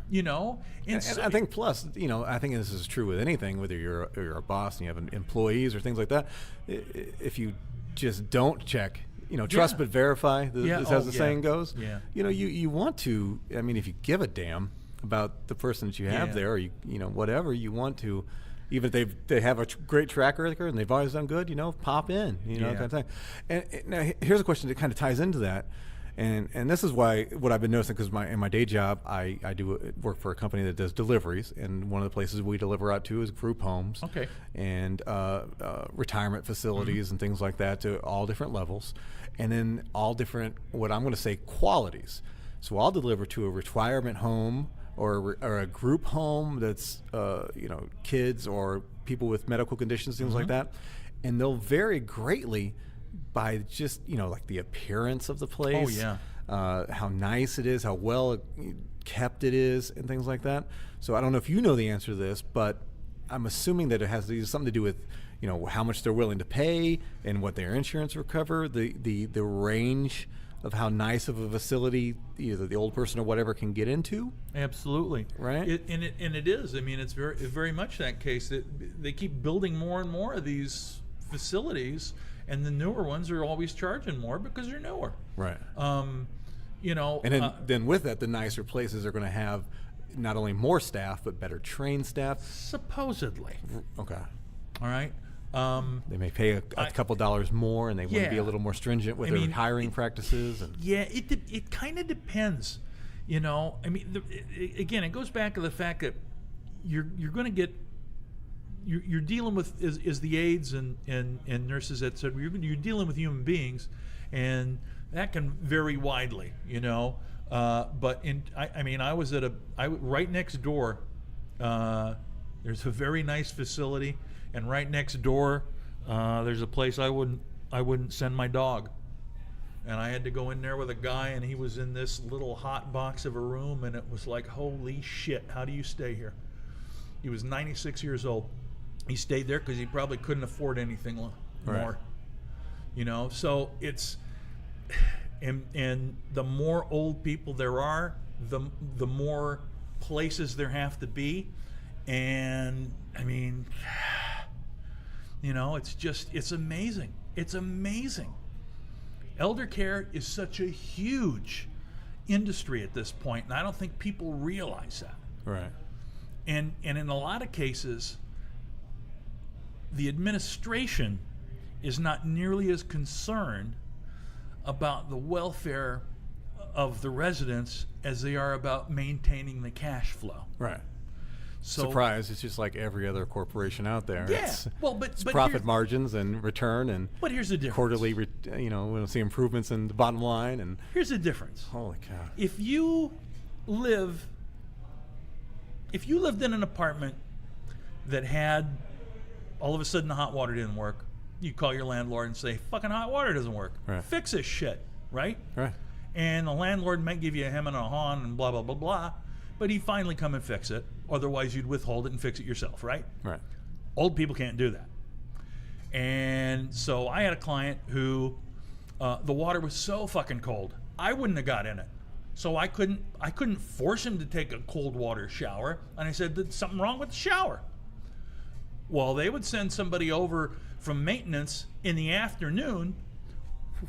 I think plus, I think this is true with anything, whether you're a boss and you have employees or things like that. If you just don't check, trust but verify, as the saying goes. Yeah. You want to. If you give a damn about the person that you have there, or whatever you want to, even if they have a great track record and they've always done good, pop in, kind of thing. And now here's a question that kind of ties into that. And this is why what I've been noticing, because in my day job, I do work for a company that does deliveries, and one of the places we deliver out to is group homes, and retirement facilities and things like that, to all different levels, and then all different, what I'm going to say, qualities. So I'll deliver to a retirement home or a group home that's kids or people with medical conditions, things like that, and they'll vary greatly by just like the appearance of the place, how nice it is, how well kept it is, and things like that. So I don't know if you know the answer to this, but I'm assuming that it has something to do with how much they're willing to pay and what their insurance will cover, the range of how nice of a facility either the old person or whatever can get into. Absolutely. Right. It is. It's very, very much that case that they keep building more and more of these facilities, and the newer ones are always charging more because they're newer. Right. And then with that, the nicer places are going to have not only more staff but better trained staff. Supposedly. Okay. All right. They may pay a couple dollars more, and they want to be a little more stringent with their hiring practices. And it kind of depends. Again, it goes back to the fact that you're going to get. You're dealing with is the aides and nurses that said you're dealing with human beings, and that can vary widely, But I was at right next door. There's a very nice facility, and right next door, there's a place I wouldn't send my dog, and I had to go in there with a guy, and he was in this little hot box of a room, and it was like, holy shit, how do you stay here? He was 96 years old. He stayed there because he probably couldn't afford anything more. So it's and the more old people there are, the more places there have to be, and it's amazing. It's amazing. Elder care is such a huge industry at this point, and I don't think people realize that. Right. And in a lot of cases, the administration is not nearly as concerned about the welfare of the residents as they are about maintaining the cash flow. Right. So, Surprise! It's just like every other corporation out there. Yeah. It's, but it's but profit here- margins and return and But here's the difference. quarterly. We'll see improvements in the bottom line and Here's the difference. holy cow. If you lived in an apartment that had all of a sudden the hot water didn't work, you call your landlord and say, fucking hot water doesn't work. Right. Fix this shit, right? Right. And the landlord might give you a hem and a haw and blah, blah, blah, blah, but he'd finally come and fix it. Otherwise, you'd withhold it and fix it yourself, right? Right. Old people can't do that. And so I had a client who the water was so fucking cold, I wouldn't have got in it. So I couldn't force him to take a cold water shower. And I said, there's something wrong with the shower. Well, they would send somebody over from maintenance in the afternoon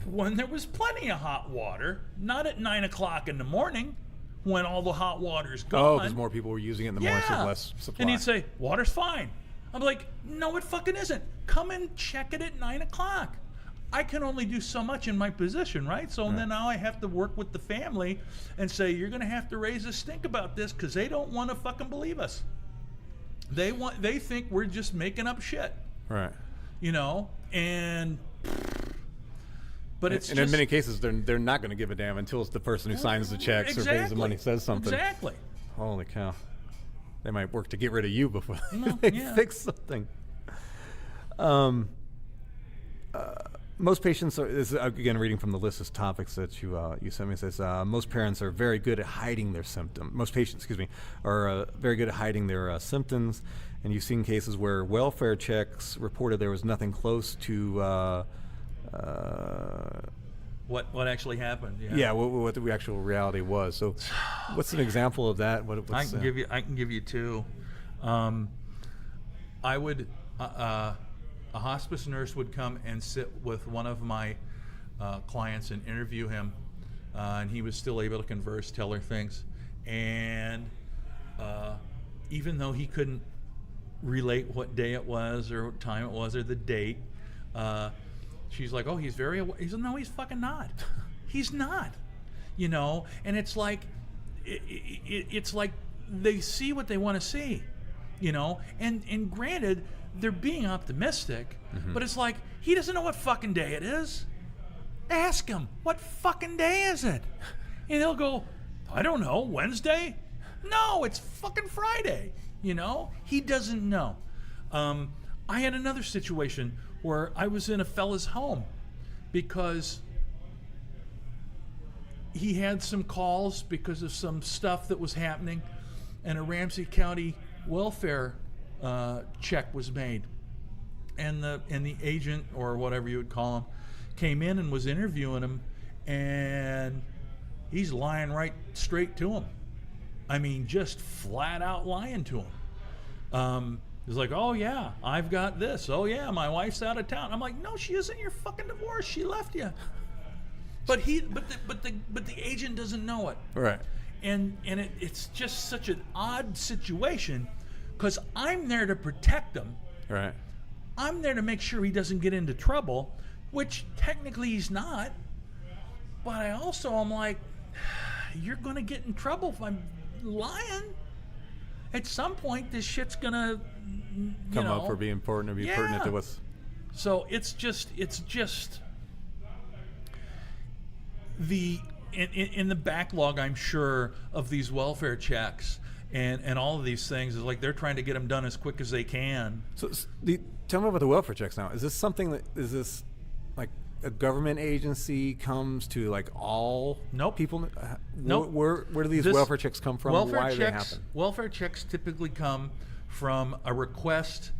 when there was plenty of hot water, not at 9 o'clock in the morning when all the hot water's gone. Oh, because more people were using it in the morning, so less supply. And he'd say, water's fine. I'm like, no, it fucking isn't. Come and check it at 9 o'clock. I can only do so much in my position, right? So then now I have to work with the family and say, you're going to have to raise a stink about this because they don't want to fucking believe us. They think we're just making up shit, Right. and but it's And just, in many cases, they're not going to give a damn until it's the person who signs the checks or pays the money says something. Exactly. Holy cow. They might work to get rid of you before Well, they yeah. fix something. Most patients are, this is, again, reading from the list of topics that you sent me, it says most parents are very good at hiding their symptoms. Most patients, are very good at hiding their symptoms. And you've seen cases where welfare checks reported there was nothing close to What actually happened? what the actual reality was. So, what's an example of that? I can give you two. I would a hospice nurse would come and sit with one of my clients and interview him, and he was still able to converse, tell her things, and even though he couldn't relate what day it was or what time it was or the date, she's like, oh, he's very aware. He said, no, he's fucking not. He's not. And it's like it's like they see what they want to see, and granted, they're being optimistic, but it's like, he doesn't know what fucking day it is. Ask him, what fucking day is it? And he'll go, I don't know, Wednesday? No, it's fucking Friday. He doesn't know. I had another situation where I was in a fella's home because he had some calls because of some stuff that was happening, and a Ramsey County welfare check was made, and the agent, or whatever you would call him, came in and was interviewing him, and he's lying right straight to him. I mean, just flat out lying to him. He's like, oh yeah, I've got this. Oh yeah, my wife's out of town. I'm like, no, she isn't. You're fucking divorced. She left you. But the agent doesn't know it. Right. And it's just such an odd situation, because I'm there to protect him. Right. I'm there to make sure he doesn't get into trouble, which technically he's not. But I'm like, you're going to get in trouble if I'm lying. At some point, this shit's going to Come up or be important or be pertinent to what's... So it's just the in the backlog, I'm sure, of these welfare checks and all of these things, is like they're trying to get them done as quick as they can. So tell me about the welfare checks now. Is this something is this like a government agency comes to like all Nope. people? Nope. Where do these welfare checks come from? Why do they happen? Welfare checks typically come from a request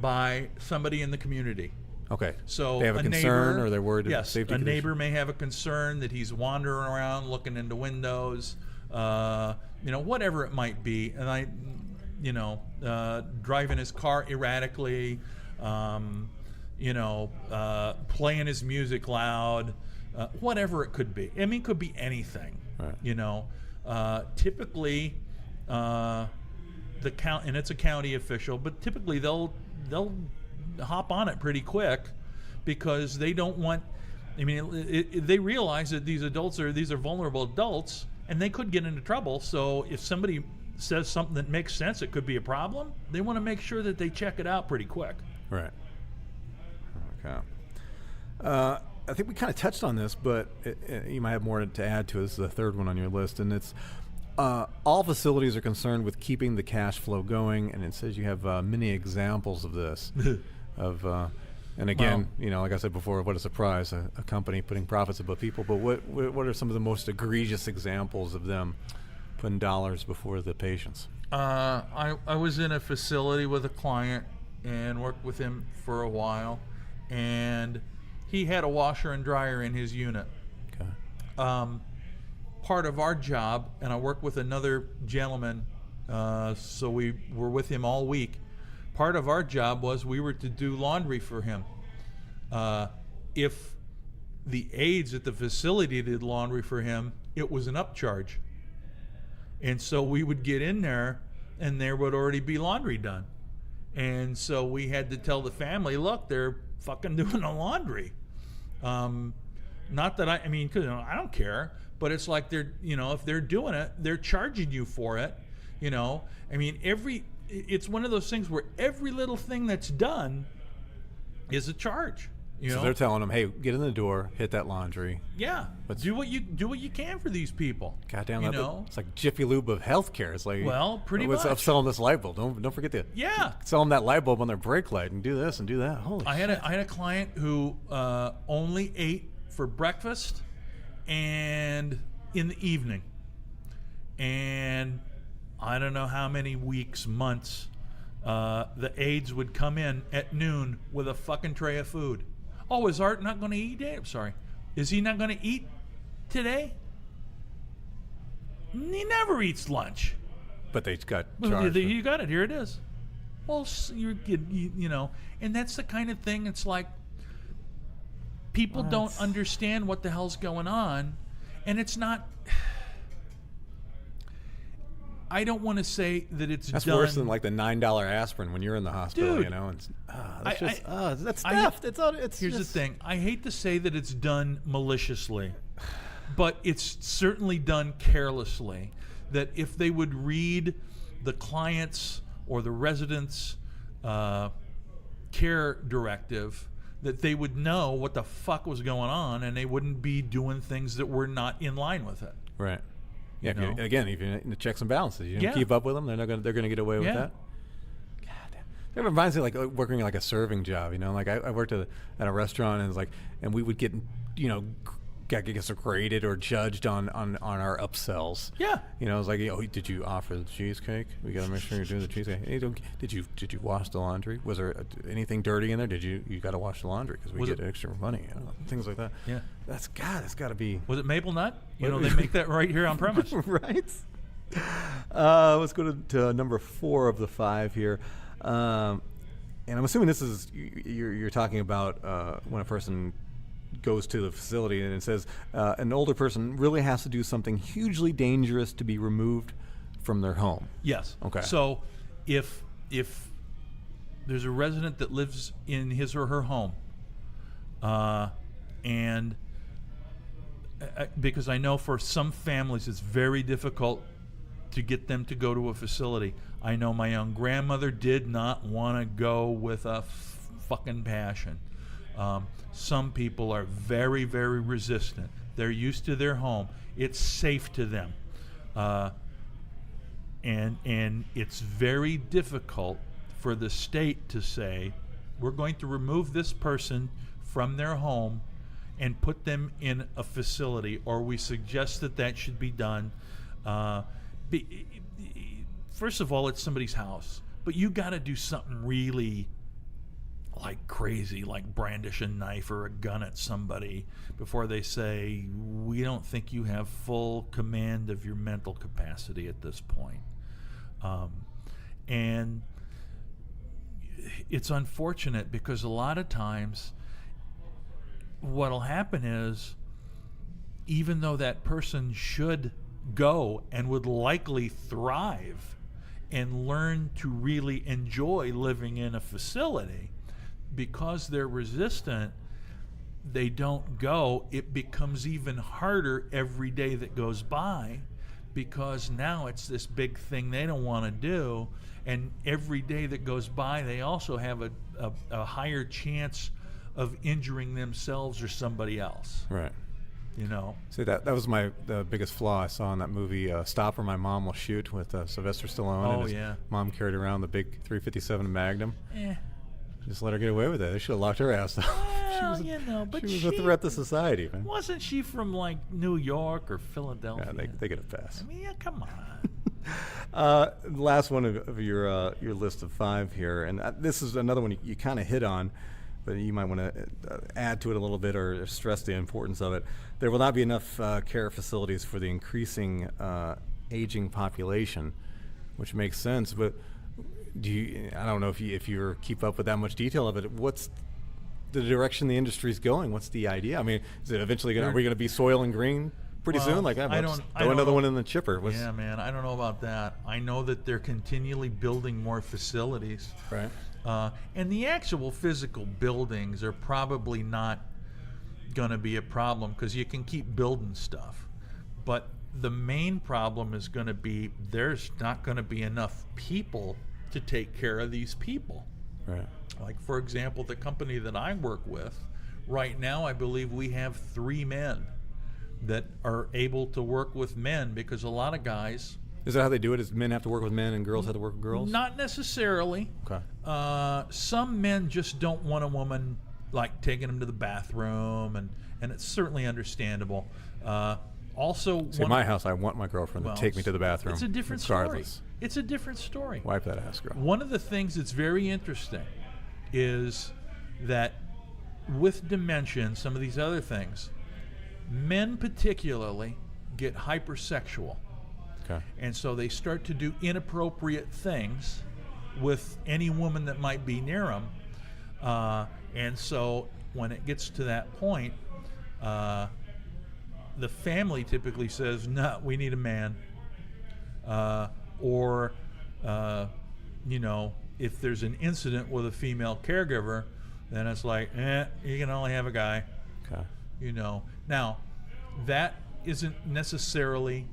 by somebody in the community. Okay. So they have a concern, neighbor, or they're worried about yes, safety a conditions? neighbor may have a concern that he's wandering around looking into windows, whatever it might be, and driving his car erratically, playing his music loud, whatever it could be. I mean, it could be anything. Right. You know, typically the count, and it's a county official, but typically they'll hop on it pretty quick because they don't want. I mean, they realize that these are vulnerable adults, and they could get into trouble. So if somebody says something that makes sense, it could be a problem. They want to make sure that they check it out pretty quick. Right. Okay. I think we kind of touched on this, but you might have more to add to it. This is the third one on your list, and it's all facilities are concerned with keeping the cash flow going, and it says you have many examples of this. And again, like I said before, what a surprise, a company putting profits above people. But what are some of the most egregious examples of them putting dollars before the patients? I was in a facility with a client and worked with him for a while, and he had a washer and dryer in his unit. Okay. Part of our job, and I worked with another gentleman, so we were with him all week. Part of our job was we were to do laundry for him. If the aides at the facility did laundry for him, it was an upcharge. And so we would get in there, and there would already be laundry done. And so we had to tell the family, look, they're fucking doing the laundry. Not that I mean, because I don't care, but it's like they're, if they're doing it, they're charging you for it. I mean, it's one of those things where every little thing that's done is a charge. So they're telling them, hey, get in the door, hit that laundry. Yeah, do what you can for these people. Goddamn, it's like Jiffy Lube of healthcare. It's like, pretty much. I'm selling this light bulb. Don't forget to sell them that light bulb on their brake light and do this and do that. Holy shit. I had a client who only ate for breakfast and in the evening, and I don't know how many weeks, months, the aides would come in at noon with a fucking tray of food. Oh, is Art not going to eat today? I'm sorry. Is he not going to eat today? He never eats lunch. But they got charged. You got it. Here it is. Well, and that's the kind of thing. It's like people don't understand what the hell's going on, and it's not. I don't want to say that it's that's done. worse than like the $9 aspirin when you're in the hospital. Dude, that's theft. Here's the thing. I hate to say that it's done maliciously, but it's certainly done carelessly. That if they would read the client's or the resident's care directive, that they would know what the fuck was going on, and they wouldn't be doing things that were not in line with it. Right. Yeah. Again, if you're in the checks and balances, you keep up with them, they're gonna get away with that. God damn. It reminds me of like working like a serving job. Like I worked at a restaurant, and it was like, and we would get graded or judged on our upsells. Yeah. It was like, did you offer the cheesecake? We got to make sure you're doing the cheesecake. Hey, did you wash the laundry? Was there anything dirty in there? You got to wash the laundry because we get extra money. Things like that. Yeah. That's got to be. Was it maple nut? They make that right here on premise. Right. Let's go to number 4 of the 5 here. And I'm assuming this is you're talking about when a person goes to the facility, and it says an older person really has to do something hugely dangerous to be removed from their home. Yes. Okay. So if there's a resident that lives in his or her home, and because I know for some families it's very difficult to get them to go to a facility. I know my young grandmother did not want to go with a fucking passion. Some people are very, very resistant. They're used to their home. It's safe to them. And it's very difficult for the state to say, we're going to remove this person from their home and put them in a facility, or we suggest that should be done. First of all, it's somebody's house, but you got to do something really like crazy, like brandish a knife or a gun at somebody before they say, we don't think you have full command of your mental capacity at this point. And it's unfortunate because a lot of times what'll happen is even though that person should go and would likely thrive and learn to really enjoy living in a facility, because they're resistant, they don't go. It becomes even harder every day that goes by, because now it's this big thing they don't want to do, and every day that goes by they also have a higher chance of injuring themselves or somebody else. Right. You know. See, that was the biggest flaw I saw in that movie, Stop or My Mom Will Shoot, with Sylvester Stallone. Oh, and his yeah. mom carried around the big .357 Magnum. Eh. Just let her get away with it. They should have locked her ass up. Well, you know, but she was a threat to society, man. Wasn't she from like New York or Philadelphia? Yeah, they get a pass. I mean, yeah, come on. Last one of your list of 5 here, and this is another one you kind of hit on, but you might want to add to it a little bit or stress the importance of it. There will not be enough care facilities for the increasing aging population, which makes sense. But I don't know if you keep up with that much detail of it. What's the direction the industry's going? What's the idea? I mean, is it eventually are we going to be Soil and Green pretty soon? Like I don't throw another know. one in the chipper. Yeah, man, I don't know about that. I know that they're continually building more facilities. Right. And the actual physical buildings are probably not going to be a problem, because you can keep building stuff. But the main problem is going to be there's not going to be enough people to take care of these people. Right. Like, for example, the company that I work with, right now I believe we have 3 men that are able to work with men, because a lot of guys... Is that how they do it? Is men have to work with men and girls have to work with girls? Not necessarily. Okay. Some men just don't want a woman like taking them to the bathroom, and it's certainly understandable. Also, See, in my house, I want my girlfriend to take me to the bathroom. It's a different regardless. story. It's a different story. Wipe that ass, girl. One of the things that's very interesting is that with dementia and some of these other things, men particularly get hypersexual. Okay. And so they start to do inappropriate things with any woman that might be near them. And so when it gets to that point, the family typically says, no, we need a man. Or, you know, if there's an incident with a female caregiver, then it's like, you can only have a guy. Okay. You know. Now, that isn't necessarily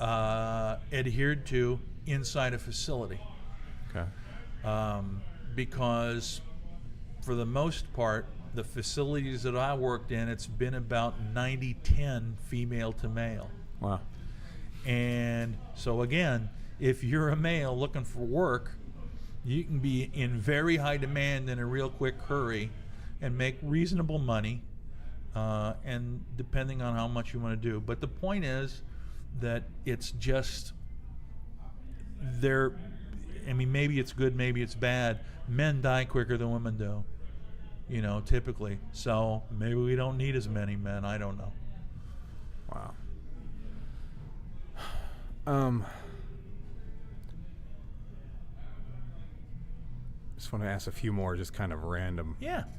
adhered to inside a facility. Okay. Because for the most part, the facilities that I worked in, it's been about 90-10 female to male. Wow. And so again, if you're a male looking for work, you can be in very high demand in a real quick hurry and make reasonable money, and depending on how much you want to do. But the point is that it's just I mean, maybe it's good, maybe it's bad. Men die quicker than women do, you know, typically. So maybe we don't need as many men. I don't know. Wow. Just want to ask a few more just kind of random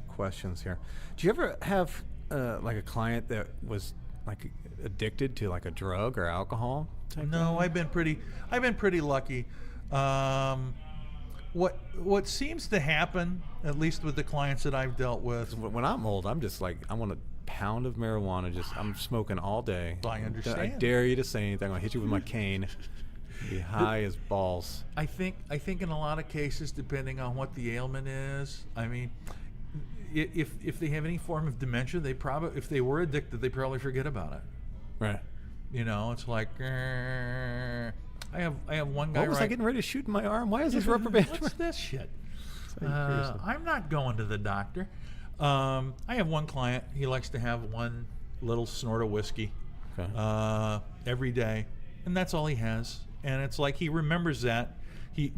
questions here. Do you ever have like a client that was like addicted to like a drug or alcohol type No, thing? I've been pretty lucky. What seems to happen, at least with the clients that I've dealt with, When I'm old, I'm just like, I want a pound of marijuana. I'm smoking all day. I understand. I dare you to say anything. I'm gonna hit you with my cane. Be high as balls. I think in a lot of cases, depending on what the ailment is, I mean, if they have any form of dementia, if they were addicted, they probably forget about it. Right. You know, it's like, I have one guy. What was I getting ready to shoot in my arm? Why is this rubber band? What's this shit? crazy. I'm not going to the doctor. I have one client. He likes to have one little snort of whiskey every day, and that's all he has. And it's like he remembers that.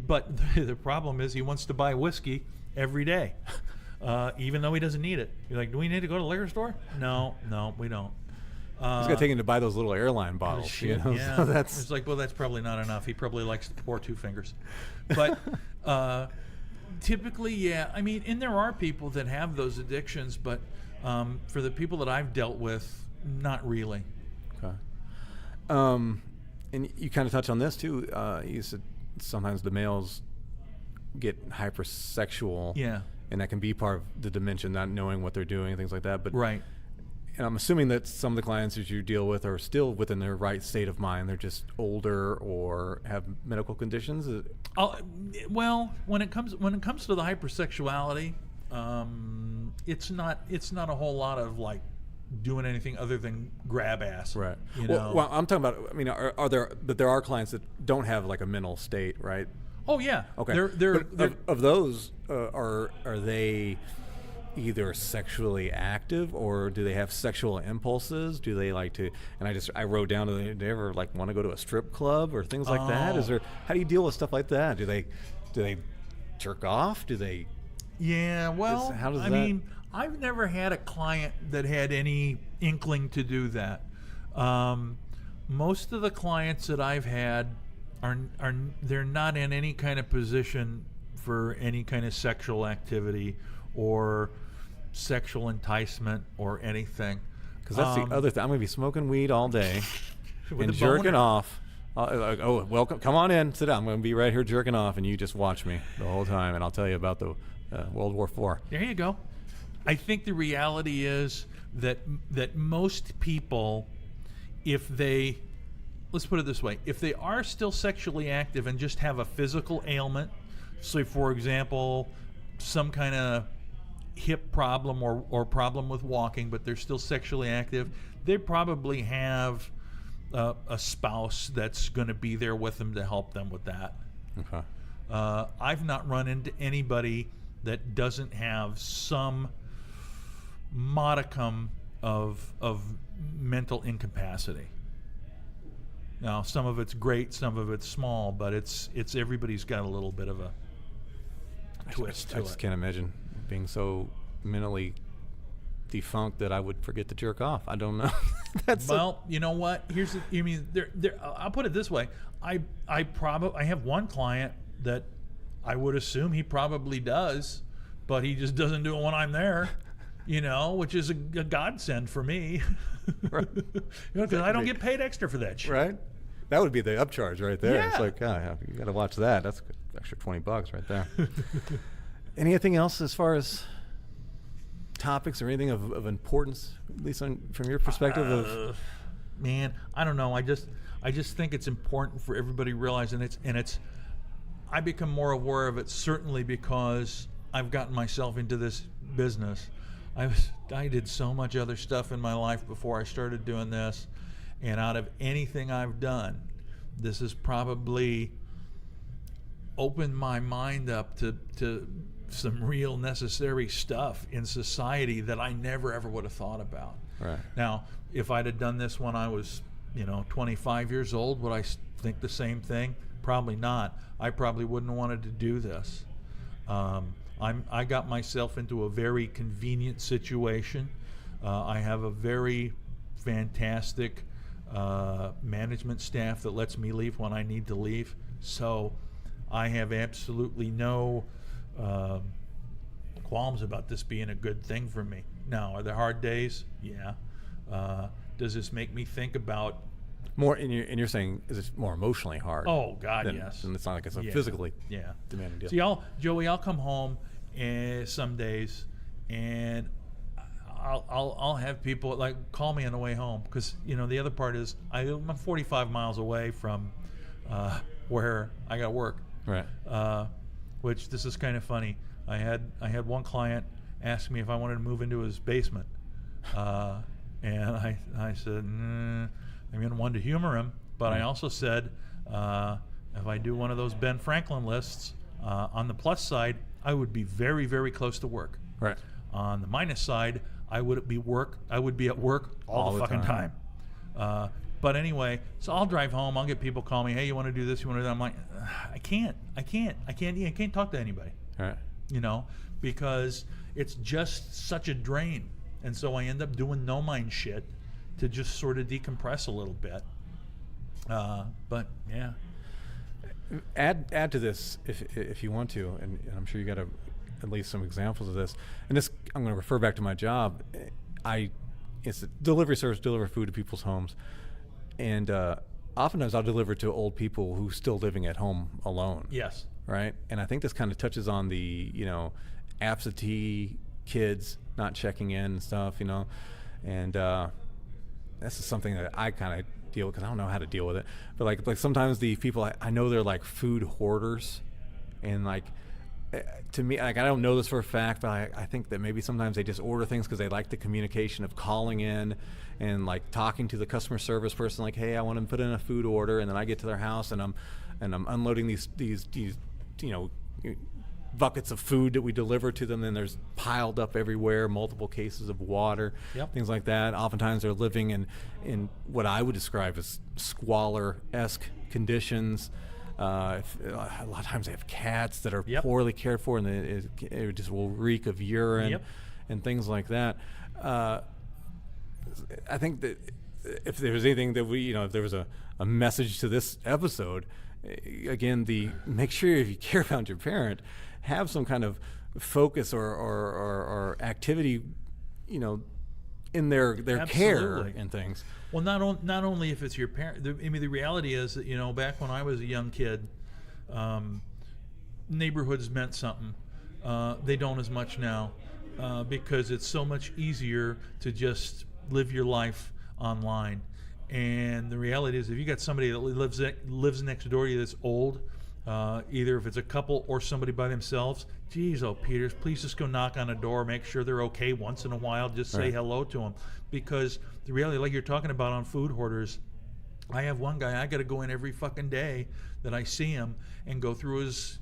But the problem is he wants to buy whiskey every day, even though he doesn't need it. You're like, do we need to go to the liquor store? No, we don't. He's got to take him to buy those little airline bottles. Shit, you know? yeah. So that's it's like, well, that's probably not enough. He probably likes to pour 2 fingers. But typically, yeah. I mean, and there are people that have those addictions, but for the people that I've dealt with, not really. Okay. And you kind of touched on this too. You said sometimes the males get hypersexual. Yeah. And that can be part of the dimension, not knowing what they're doing, things like that. But Right. And I'm assuming that some of the clients that you deal with are still within their right state of mind. They're just older or have medical conditions. Well, when it comes to the hypersexuality, it's not a whole lot of like doing anything other than grab ass. Right. You know? Well, I'm talking about. I mean, are there? But there are clients that don't have like a mental state, right? Oh yeah. Okay. They're of those, are they either sexually active or do they have sexual impulses? Do they like to? And I wrote down, do they ever like want to go to a strip club or things like that? Is there? How do you deal with stuff like that? Do they jerk off? Do they? Yeah. Well, how does I that? mean, I've never had a client that had any inkling to do that. Most of the clients that I've had are they're not in any kind of position for any kind of sexual activity or sexual enticement or anything. Because that's the other thing. I'm going to be smoking weed all day With and a jerking boner. off. Oh, welcome. Come on in. Sit down. I'm going to be right here jerking off, and you just watch me the whole time, and I'll tell you about the World War IV. There you go. I think the reality is that most people, if they, let's put it this way, if they are still sexually active and just have a physical ailment, say for example, some kind of hip problem or problem with walking, but they're still sexually active, they probably have a spouse that's going to be there with them to help them with that. Okay. I've not run into anybody that doesn't have some modicum of mental incapacity. Now, some of it's great, some of it's small, but it's everybody's got a little bit of a twist to I just it. can't imagine being so mentally defunct that I would forget to jerk off. I don't know. Well, you know what? Here's the, I mean, I'll put it this way. I have one client that I would assume he probably does, but he just doesn't do it when I'm there. You know, which is a godsend for me. Right. Because I don't get paid extra for that shit. Right? That would be the upcharge right there. It's Yeah. like, you got to watch that. That's an extra $20 right there. Anything else as far as topics or anything of importance, at least from your perspective? Man, I don't know. I just think it's important for everybody to realize, and it's. I become more aware of it certainly because I've gotten myself into this business. I did so much other stuff in my life before I started doing this, and out of anything I've done, this has probably opened my mind up to some real necessary stuff in society that I never ever would have thought about. Right. Now, if I'd have done this when I was, 25 years old, would I think the same thing? Probably not. I probably wouldn't have wanted to do this. I got myself into a very convenient situation. I have a very fantastic management staff that lets me leave when I need to leave. So I have absolutely no qualms about this being a good thing for me. Now, are there hard days? Yeah. Does this make me think about More, and you're saying, is it more emotionally hard? Oh God, than, yes. And it's not like it's a Yeah. physically Yeah. demanding deal. See, Joey, I'll come home some days, and I'll have people like call me on the way home because the other part is I'm 45 miles away from where I got to work. Right. Which this is kind of funny. I had one client ask me if I wanted to move into his basement, and I said, I mean, one to humor him, but I also said, if I do one of those Ben Franklin lists, on the plus side, I would be very, very close to work. Right. On the minus side, I would be at work all the fucking time. But anyway, so I'll drive home. I'll get people call me, hey, you want to do this? You want to do that? I'm like, I can't talk to anybody. Right. Because it's just such a drain. And so I end up doing no mind shit to just sort of decompress a little bit. But yeah. Add to this if you want to, and I'm sure you got at least some examples of this. And this, I'm going to refer back to my job. I it's a delivery service, deliver food to people's homes, and oftentimes I'll deliver to old people who still living at home alone. Yes. Right. And I think this kind of touches on the, absentee kids not checking in and stuff, and this is something that I kind of deal with because I don't know how to deal with it. But like sometimes the people I know, they're like food hoarders, and like to me, like I don't know this for a fact, but I think that maybe sometimes they just order things because they like the communication of calling in and like talking to the customer service person, like, hey, I want to put in a food order, and then I get to their house and I'm unloading these buckets of food that we deliver to them, and there's piled up everywhere, multiple cases of water, things like that. Oftentimes they're living in what I would describe as squalor-esque conditions. A lot of times they have cats that are poorly cared for, and it just will reek of urine and things like that. I think that if there was anything that if there was a message to this episode, again, make sure if you care about your parent, have some kind of focus or activity, in their care and things. Well, not only if it's your parent. The reality is that back when I was a young kid, neighborhoods meant something. They don't as much now because it's so much easier to just live your life online. And the reality is, if you got somebody that lives next door to you that's old, either if it's a couple or somebody by themselves, geez, Peters, please just go knock on a door, make sure they're okay once in a while, just say hello to them. Because the reality, like you're talking about on food hoarders, I have one guy, I got to go in every fucking day that I see him and go through his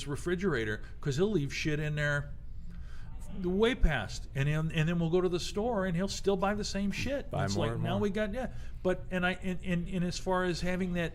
refrigerator, because he'll leave shit in there way past, and then we'll go to the store and he'll still buy the same shit. Buy it's more like and now more. we got but as far as having that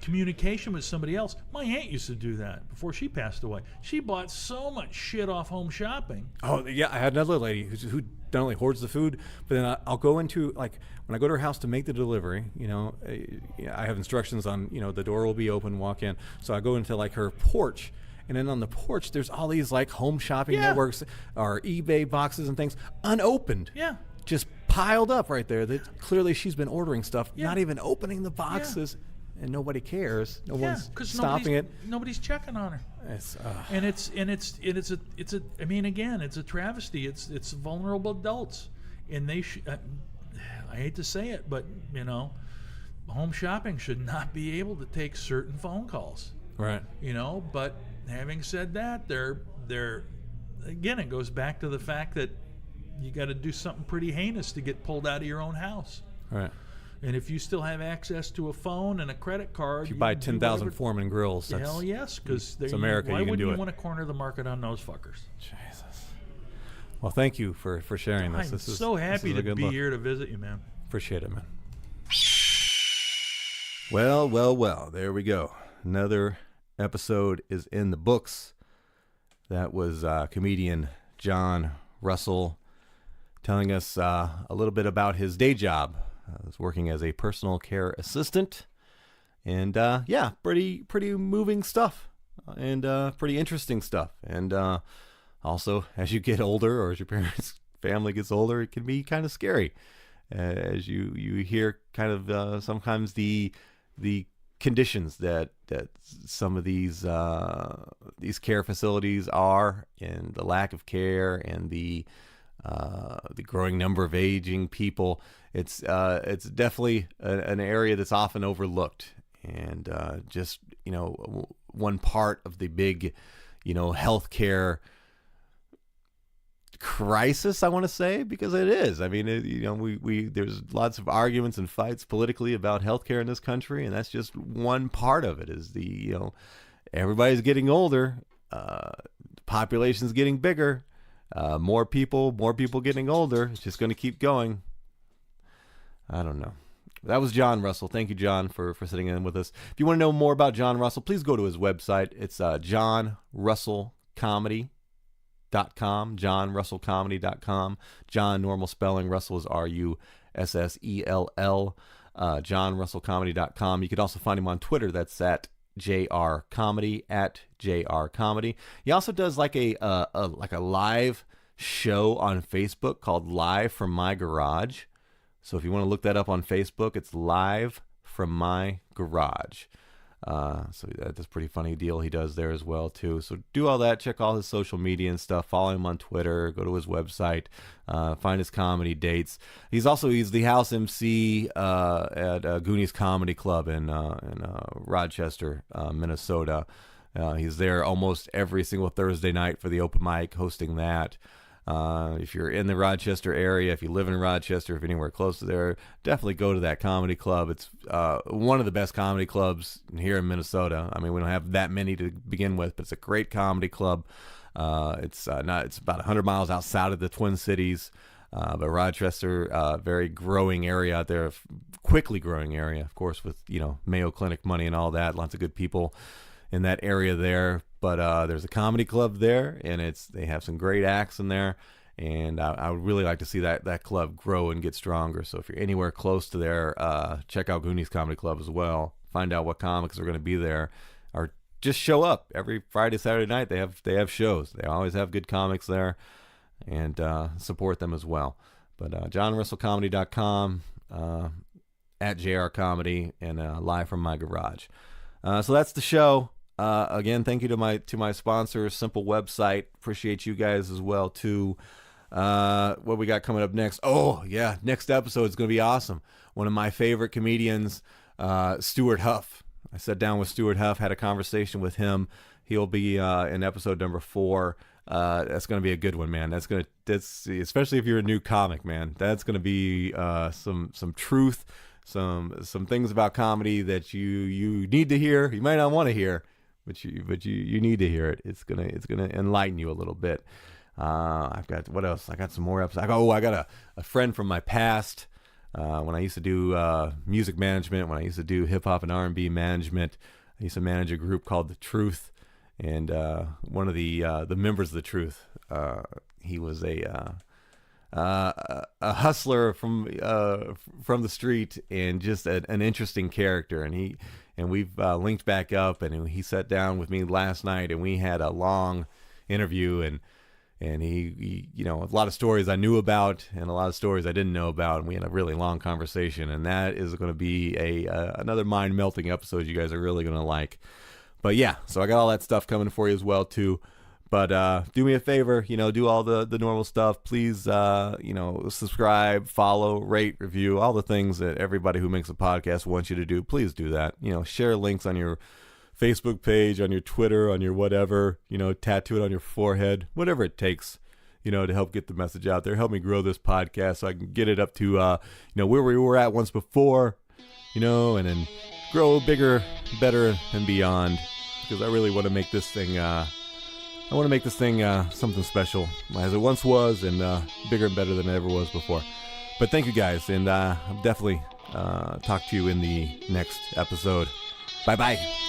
communication with somebody else, my aunt used to do that before she passed away. She bought so much shit off Home Shopping. Oh yeah, I had another lady who not only hoards the food, but then I'll go into, like, when I go to her house to make the delivery, I have instructions on, the door will be open, walk in. So I go into like her porch, and then on the porch there's all these like Home Shopping networks or eBay boxes and things unopened. Yeah. Just piled up right there that clearly she's been ordering stuff, not even opening the boxes. And nobody cares. No one's stopping it. Nobody's checking on her. It's a travesty. It's vulnerable adults, and they I hate to say it, but Home Shopping should not be able to take certain phone calls. Right. But having said that, they're again, it goes back to the fact that you got to do something pretty heinous to get pulled out of your own house. Right. And if you still have access to a phone and a credit card, if you buy 10,000 Foreman grills, that's, hell yes, because it's America. Why you can wouldn't do you it. want to corner the market on those fuckers? Jesus. Well, thank you for sharing this. I'm so happy to be here to visit you, man. Appreciate it, man. Well. There we go. Another episode is in the books. That was comedian John Russell telling us a little bit about his day job. I was working as a personal care assistant, and pretty moving stuff, and pretty interesting stuff. And also, as you get older, or as your parents' family gets older, it can be kind of scary, as you hear kind of sometimes the conditions that some of these care facilities are, and the lack of care, and the growing number of aging people. It's definitely an area that's often overlooked, and just one part of the big healthcare crisis, I want to say, because it is. I mean, we there's lots of arguments and fights politically about healthcare in this country, and that's just one part of it. Is everybody's getting older, population's getting bigger. More people getting older. It's just going to keep going. I don't know. That was John Russell. Thank you, John, for sitting in with us. If you want to know more about John Russell, please go to his website. It's johnrussellcomedy.com, johnrussellcomedy.com. John, normal spelling. Russell is Russell, johnrussellcomedy.com. You could also find him on Twitter. That's at JR Comedy, at JR Comedy. He also does like a live show on Facebook called Live from My Garage. So if you want to look that up on Facebook, it's Live from My Garage. So that's a pretty funny deal he does there as well too. So do all that, check all his social media and stuff, follow him on Twitter, go to his website, find his comedy dates. He's the house MC at Goonies Comedy Club in Rochester, Minnesota. He's there almost every single Thursday night for the open mic, hosting that. If you're in the Rochester area, if you live in Rochester, if anywhere close to there, definitely go to that comedy club. It's one of the best comedy clubs here in Minnesota. I mean, we don't have that many to begin with, but it's a great comedy club. It's about 100 miles outside of the Twin Cities, but Rochester, very growing area out there, quickly growing area, of course, with Mayo Clinic money and all that. Lots of good people in that area there. But there's a comedy club there, and they have some great acts in there, and I would really like to see that club grow and get stronger. So if you're anywhere close to there, check out Goonies Comedy Club as well. Find out what comics are going to be there, or just show up every Friday, Saturday night. They have shows. They always have good comics there, and support them as well. But JohnRussellComedy.com, at JR Comedy, and Live from My Garage. So that's the show. Again, thank you to my sponsors, Simple Website. Appreciate you guys as well too. What we got coming up next? Oh yeah, next episode is going to be awesome. One of my favorite comedians, Stuart Huff. I sat down with Stuart Huff, had a conversation with him. He'll be in episode number 4. That's going to be a good one, man. That's especially if you're a new comic, man. That's going to be some truth, some things about comedy that you need to hear. You might not want to hear, but you need to hear it. It's gonna enlighten you a little bit. I've got what else? I got some more episodes. I got a friend from my past when I used to do music management. When I used to do hip hop and R&B management, I used to manage a group called The Truth, and one of the members of The Truth, he was a hustler from the street, and just an interesting character. And we've linked back up, and he sat down with me last night, and we had a long interview, and he a lot of stories I knew about and a lot of stories I didn't know about, and we had a really long conversation, and that is going to be another mind-melting episode you guys are really going to like. But yeah, so I got all that stuff coming for you as well too. But do me a favor, do all the normal stuff. Please, subscribe, follow, rate, review, all the things that everybody who makes a podcast wants you to do. Please do that. Share links on your Facebook page, on your Twitter, on your whatever, tattoo it on your forehead, whatever it takes, to help get the message out there. Help me grow this podcast so I can get it up to, where we were at once before, and then grow bigger, better, and beyond, because I really want to make this thing... something special, as it once was, and bigger and better than it ever was before. But thank you guys, and I'll definitely talk to you in the next episode. Bye-bye.